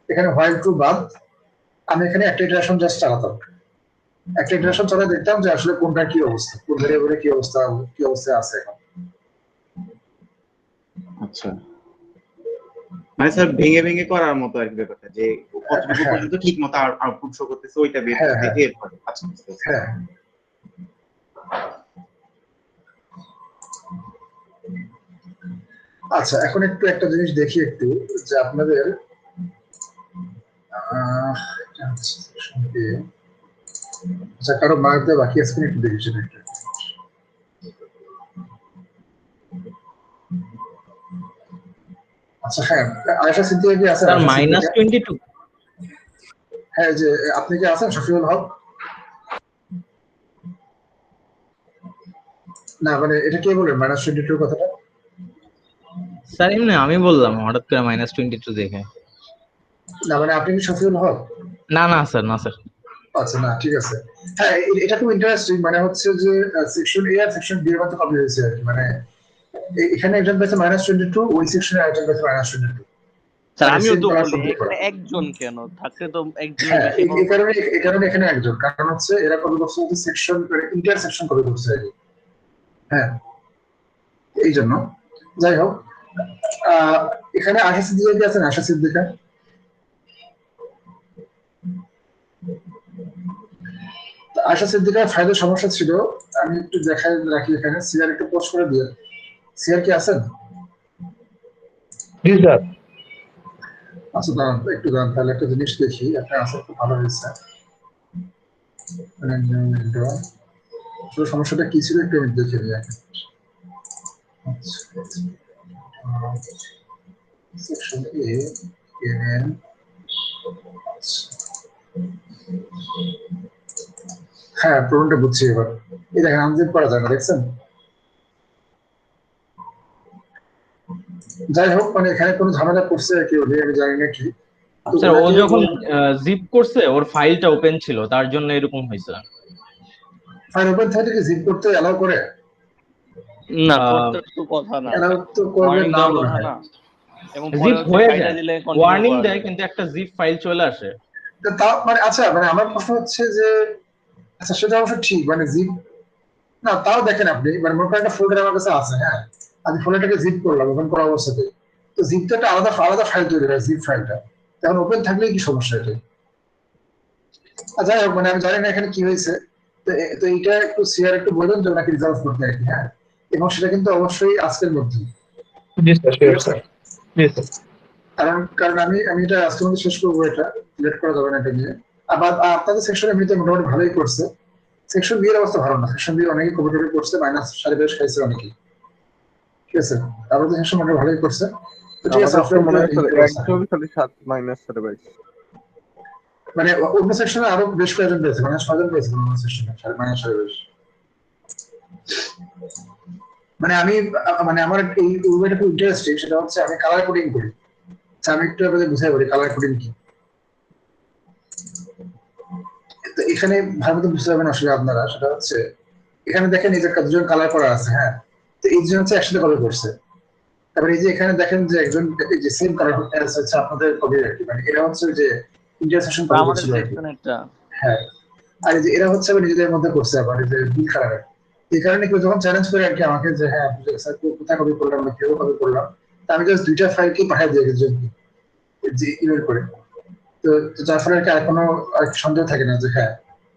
এখানে হোয়াইল ট্রু বাদ আমি এখানে একটা ইটারেশন জাস্ট চালাতাম, একটা ইটারেশন চালিয়ে দেখতাম যে আসলে কোনটা কি অবস্থা, কোন ভেরিয়েবলে কি অবস্থায় আছে এখন। আচ্ছা, মানে স্যার ভেঙে ভেঙে করার মতো আর কি ব্যাপারটা, যে কতটুকু হ্যাঁ পর্যন্ত ঠিক মতো আউটপুট শো করতেছে ওইটা বের হ্যাঁ করে হ্যাঁ দেখে এরপরে। আচ্ছা বুঝতে পারছি। হ্যাঁ। আচ্ছা, এখন একটু একটা জিনিস দেখি একটু, যে আপনাদের আচ্ছা কারো মার্ক দেওয়া বাকি আছে কিনা একটু দেখি সেটা একটু। আচ্ছা হ্যাঁ, আয়েশা সিদ্দিকা কি আছেন? স্যার আয়েশা সিদ্দিকা? -22। হ্যাঁ, যে আপনি কি আছেন শফিউল হক? না মানে এটা কে বলেন -22 কথাটা? স্যার এমনি আমি বললাম হঠাৎ করে -22 দেখে। না মানে আপনি কি শফিউল হক? না না স্যার, না স্যার। আচ্ছা না ঠিক আছে। হ্যাঁ, এটা খুব ইন্টারেস্টিং, মানে হচ্ছে যে সেকশন এ আর সেকশন বি এর মধ্যে কপি হয়েছে আর কি। মানে এখানে একজন পেয়েছে -22, ওই সেকশনে আরেকজন পেয়েছে -22। স্যার মানে আমিও সেম তো কালার বলি সম্পর্ক। এখানে একজন কেন থাকলে তো একজনের হ্যাঁ, বেশি এই কারণে এখানে একজন, কারণ হচ্ছে এরা কপি করছে হচ্ছে সেকশন ইন্টারসেকশন কপি করছে আর কি। হ্যাঁ, এই জন্য যাই হোক, এখানে আশা সিদ্দিকা কি আছেন? আশা সিদ্দিকা? আশা সিদ্দিকার ফাইলের সমস্যা ছিল, আমি একটু দেখাই রাখি এখানে, সিআর একটু পোস্ট করে দিয়ে। সিআর কি আছেন? জি স্যার। আচ্ছা দাঁড়ান একটু, দাঁড়ান তাহলে একটা জিনিস দেখি, আপনার আসলে খুব ভালো হয়েছে। আসলে সমস্যাটা কি ছিল একটু আমি দেখে নিই আগে। Section A N. হ্যাঁ, প্রবলেমটা বুঝছি এবার। এই দেখেন আনজিপ করা যায় না, দেখছেন? যাই হোক, মানে এখানে কোনো ঝামেলা করছে কেউ নেই, আমি জানি না কি। তো স্যার ও ওনাকে যখন জিপ করছে ওর ফাইলটা ওপেন ছিল তার জন্য এরকম হয়েছে। ফাইল ওপেন থাকলে কি জিপ করতে অ্যালাউ করে? না, আহ, করতে তো কথা না, অ্যালাউ তো করবে ওয়ার্নিং না দেওয়ার মনে কথা হয়। না, এবং পরে জিপ হচ্ছে হয়ে ফাইলটা যায়, দিলে কন্টিনিউ ওয়ার্নিং করা দেয় যাবে। কিন্তু একটা জিপ ফাইল চলে আসে। তো তাও মানে আচ্ছা, মানে আমার প্রশ্ন হচ্ছে যে আচ্ছা সেটা অবশ্য ঠিক, মানে জিপ না তাও দেখেন আপনি, মানে মনে করেন একটা ফোল্ডার আমার কাছে আছে, হ্যাঁ, আমি ফোল্ডারটাকে জিপ করলাম ওপেন করা অবস্থাতে, তো জিপ তো একটা আলাদা আলাদা ফাইল তৈরি হয় জিপ ফাইলটা, তখন ওপেন থাকলে কি সমস্যা এটা? যাই হোক, মানে আমি জানি না এখানে কি হয়েছে। তো এইটা একটু শেয়ার একটু বলুন যে ওনাকে রিজার্ভ করতে আর কি, হ্যাঁ, এবং সেটা কিন্তু অবশ্যই আজকের মধ্যে, জি স্যার, ঠিক শিওর আছে? স্যার। জি স্যার। কারণ কারণ আমি আমি এটা আজকের মধ্যে শেষ করবো, এটা লেট করা যাবে না এটা নিয়ে। আবার আপনাদের সেকশন এমনিতে মোটামুটি ভালোই করছে, সেকশন বি এর অবস্থা ভালো না, সেকশন বি অনেকে কম্পিউটারে করছে, মাইনাস 5.5 খাইছে অনেকেই, ঠিক আছে? আমাদের সেকশন মোটামুটি ভালোই করছে, তো ঠিক আছে। আমাদের তো আপনার মনে হয় এই স্যার অবস্থা, একজন খালি 7 মাইনাস 7/22। মানে অন্য সেকশনে আরো বেশ কয়েকজন পেয়েছে, মানে 6 জন পেয়েছে অন্য সেকশনে মাইনাস 5.5। মানে আমি মানে আমার এই ওয়েটা খুব ইন্টারেস্টিং, সেটা হচ্ছে আমি কালার কোডিং করি। আচ্ছা, আমি একটু আপনাদের বুঝাই বলি কালার কোডিং কি। তো এখানে ভালো মতো বুঝতে পারবেন আসলে আপনারা, সেটা হচ্ছে এখানে দেখেন এই যে দুজন কালার করা আছে, হ্যাঁ, তো এই দুজন হচ্ছে একসাথে কপি করছে। তারপরে এই যে এখানে দেখেন যে একজন এই যে সেম কালার হচ্ছে আপনাদের কপি আর কি, মানে এরা হচ্ছে যে ইন্টারসেকশন কপি আমাদের করছিল আর কি, সেকশনেরটা হ্যাঁ। আর এই যে এরা হচ্ছে আবার নিজেদের মধ্যে করছে আবার এই যে বিল কালার। এই কারণে কেউ যখন চ্যালেঞ্জ করে আর কি আমাকে যে হ্যাঁ স্যার কোথায় কপি করলাম বা কেউ কপি করলাম, তা আমি জাস্ট দুইটা ফাইলকে পাঠিয়ে দিয়ে গেছি যে ইমেল করে। তো তো যার ফলে আর কি আর কোনো আর কি সন্দেহ থাকে না যে হ্যাঁ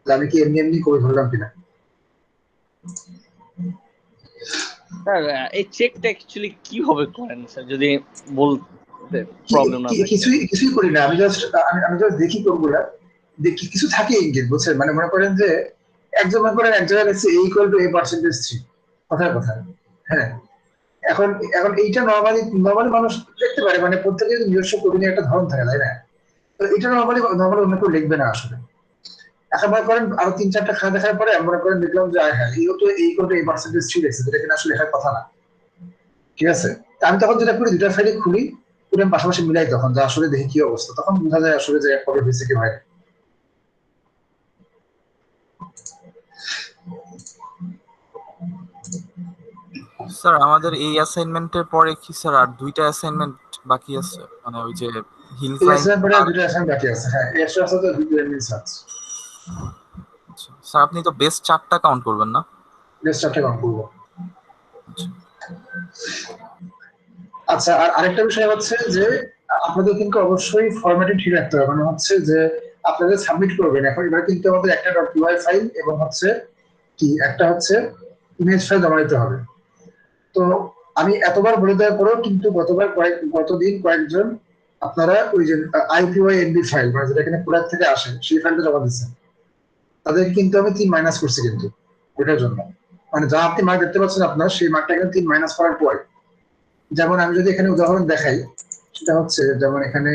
যে আমি কি এমনি এমনি কপি করলাম কিনা। স্যার, এই চেকটা অ্যাকচুয়ালি কিভাবে করেন স্যার, যদি বলতে প্রবলেম না থাকে? কিছুই কিছুই করি না, আমি জাস্ট আমি জাস্ট দেখি কোনগুলা, দেখি কিছু থাকে ইঙ্গিত, বুঝছেন? মানে মনে করেন যে একজন মনে করেন এক জায়গায় লিখছে a=a%3, কথায় কথায়, হ্যাঁ। এখন এখন এইটা নরমালি নরমালি মানুষ দেখতে পারে, মানে প্রত্যেকের নিজস্ব কোডিং একটা ধরন থাকে, তাই না? তো এটা নরমালি নরমালি অন্য কেউ লিখবে না আসলে। এখন মনে করেন আরো 3-4টা খাতা দেখার পরে আমি মনে করেন দেখলাম যে হ্যাঁ a=a%3 লিখছে, যেটা কিনা আসলে লেখার কথা না, ঠিক আছে? তা আমি তখন যেটা করি, দুটা ফাইলে খুলি, খুলে আমি পাশাপাশি মিলাই, তখন যে আসলে দেখি কি অবস্থা, তখন বোঝা যায় আসলে যে কবে হয়েছে কি হয়। স্যার আমাদের এই অ্যাসাইনমেন্টের পরে কি স্যার আর দুইটা অ্যাসাইনমেন্ট বাকি আছে, মানে ওই যে হিল এই ক্লাইম্ব? অ্যাসাইনমেন্ট পরে আর দুটো অ্যাসাইনমেন্ট বাকি আছে, হ্যাঁ, এই এক্সট্রা আছে তো দুটো এমএস আছে। স্যার আপনি তো বেস্ট 4টা কাউন্ট করবেন না? নেক্সট চ্যাপ্টার কাম করব। আচ্ছা, আর আরেকটা বিষয় হচ্ছে যে আপনাদের কিন্তু অবশ্যই ফরম্যাটিং ঠিক রাখতে হবে, মানে হচ্ছে যে আপনাদের সাবমিট করবেন এখন, এবার কিন্তু আমাদের একটা .py ফাইল এবং হচ্ছে কি একটা হচ্ছে ইমেজ ফাইল জমা দিতে হবে। তো আমি এতবার বলে দেওয়ার পরেও কিন্তু গতদিন কয়েকজন আপনারা ওই যে IPYNB ফাইল, মানে যেটা এখানে প্রোডাক্ট থেকে আসে, সেই ফাইলটা জমা দিচ্ছেন, তাদের কিন্তু আমি 3 মাইনাস করছি কিন্তু ওটার জন্য। মানে যা আপনি মার্ক দেখতে পাচ্ছেন আপনার, সেই মার্কটা কিন্তু 3 মাইনাস করার পর, যেমন আমি যদি এখানে উদাহরণ দেখাই, সেটা হচ্ছে যেমন এখানে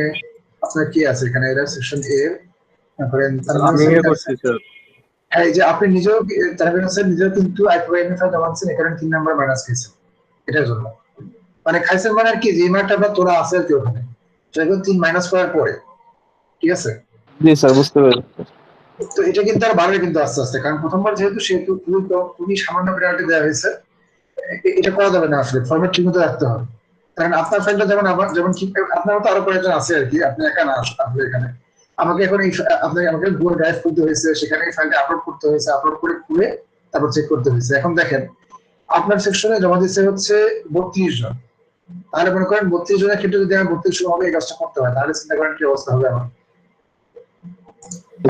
আপনার কি আছে, এখানে এরা সেকশন এ ধরেন আমি করছি স্যার। হ্যাঁ, এই যে আপনি নিজেও তারপরে স্যার নিজেও কিন্তু IPYNB ফাইল জমা দিচ্ছেন, এখানে 3 নাম্বার মাইনাস খাইছেন এটার জন্য। মানে খাইছেন মানে আর কি, যে মার্কটা আপনার তোলা আছে আর কি ওখানে, সেটা 3 মাইনাস করার পরে, ঠিক আছে? জি স্যার, বুঝতে পেরেছি। তো এটা কিন্তু আর বাড়বে কিন্তু আস্তে আস্তে, কারণ প্রথমবার যেহেতু খুবই সামান্য পেনাল্টি দেওয়া হয়েছে, এটা করা যাবে না আসলে, ফরম্যাট ঠিক মতো রাখতে হবে। কারণ আপনার ফাইলটা যেমন আমার যেমন ঠিক, আপনার মতো আরো কয়েকজন আছে আর কি, আপনি একা না আসলে এখানে। আমাকে এখন এই আপনাকে আমাকে গুগল ড্রাইভ করতে হয়েছে, সেখানে এই ফাইলটা আপলোড করতে হয়েছে, আপলোড করে খুলে তারপর চেক করতে হয়েছে। এখন দেখেন আপনার সেকশনে জমা দিচ্ছে হচ্ছে 32 জন, তাহলে মনে করেন 32 জনের ক্ষেত্রে যদি আমার 32 জন হবে এই কাজটা করতে হয়, তাহলে চিন্তা করেন কি অবস্থা হবে আমার।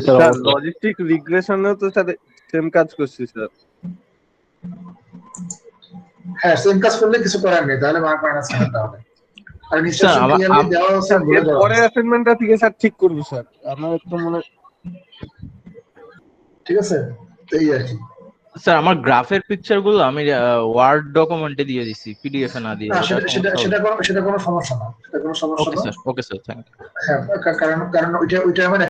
স্যার লজিস্টিক রিগ্রেশনেও তো স্যার সেম কাজ করছি স্যার। হ্যাঁ, সেম কাজ করলে কিছু করার নেই, তাহলে মার্ক মাইনাস করতে হবে। আর স্যার ইনস্ট্রাকশন ক্লিয়ারলি দেওয়া আছে, বলে এর দেওয়া পরের আছে, অ্যাসাইনমেন্টটা থেকে স্যার ঠিক করবো স্যার, আমার একটু মনে ঠিক আছে? তো এই আর কি। স্যার আমার গ্রাফের পিকচার গুলো আমি ওয়ার্ড ডকুমেন্টে দিয়ে দিছি, পিডিএফ এ না দিয়ে। না, এটা সমস্যা হবে? সেটা কোনো সমস্যা না, সেটা কোনো সমস্যা ওকে না। Sir, okay sir, thank you. হ্যাঁ, কারণ কারণ ওইটা আমার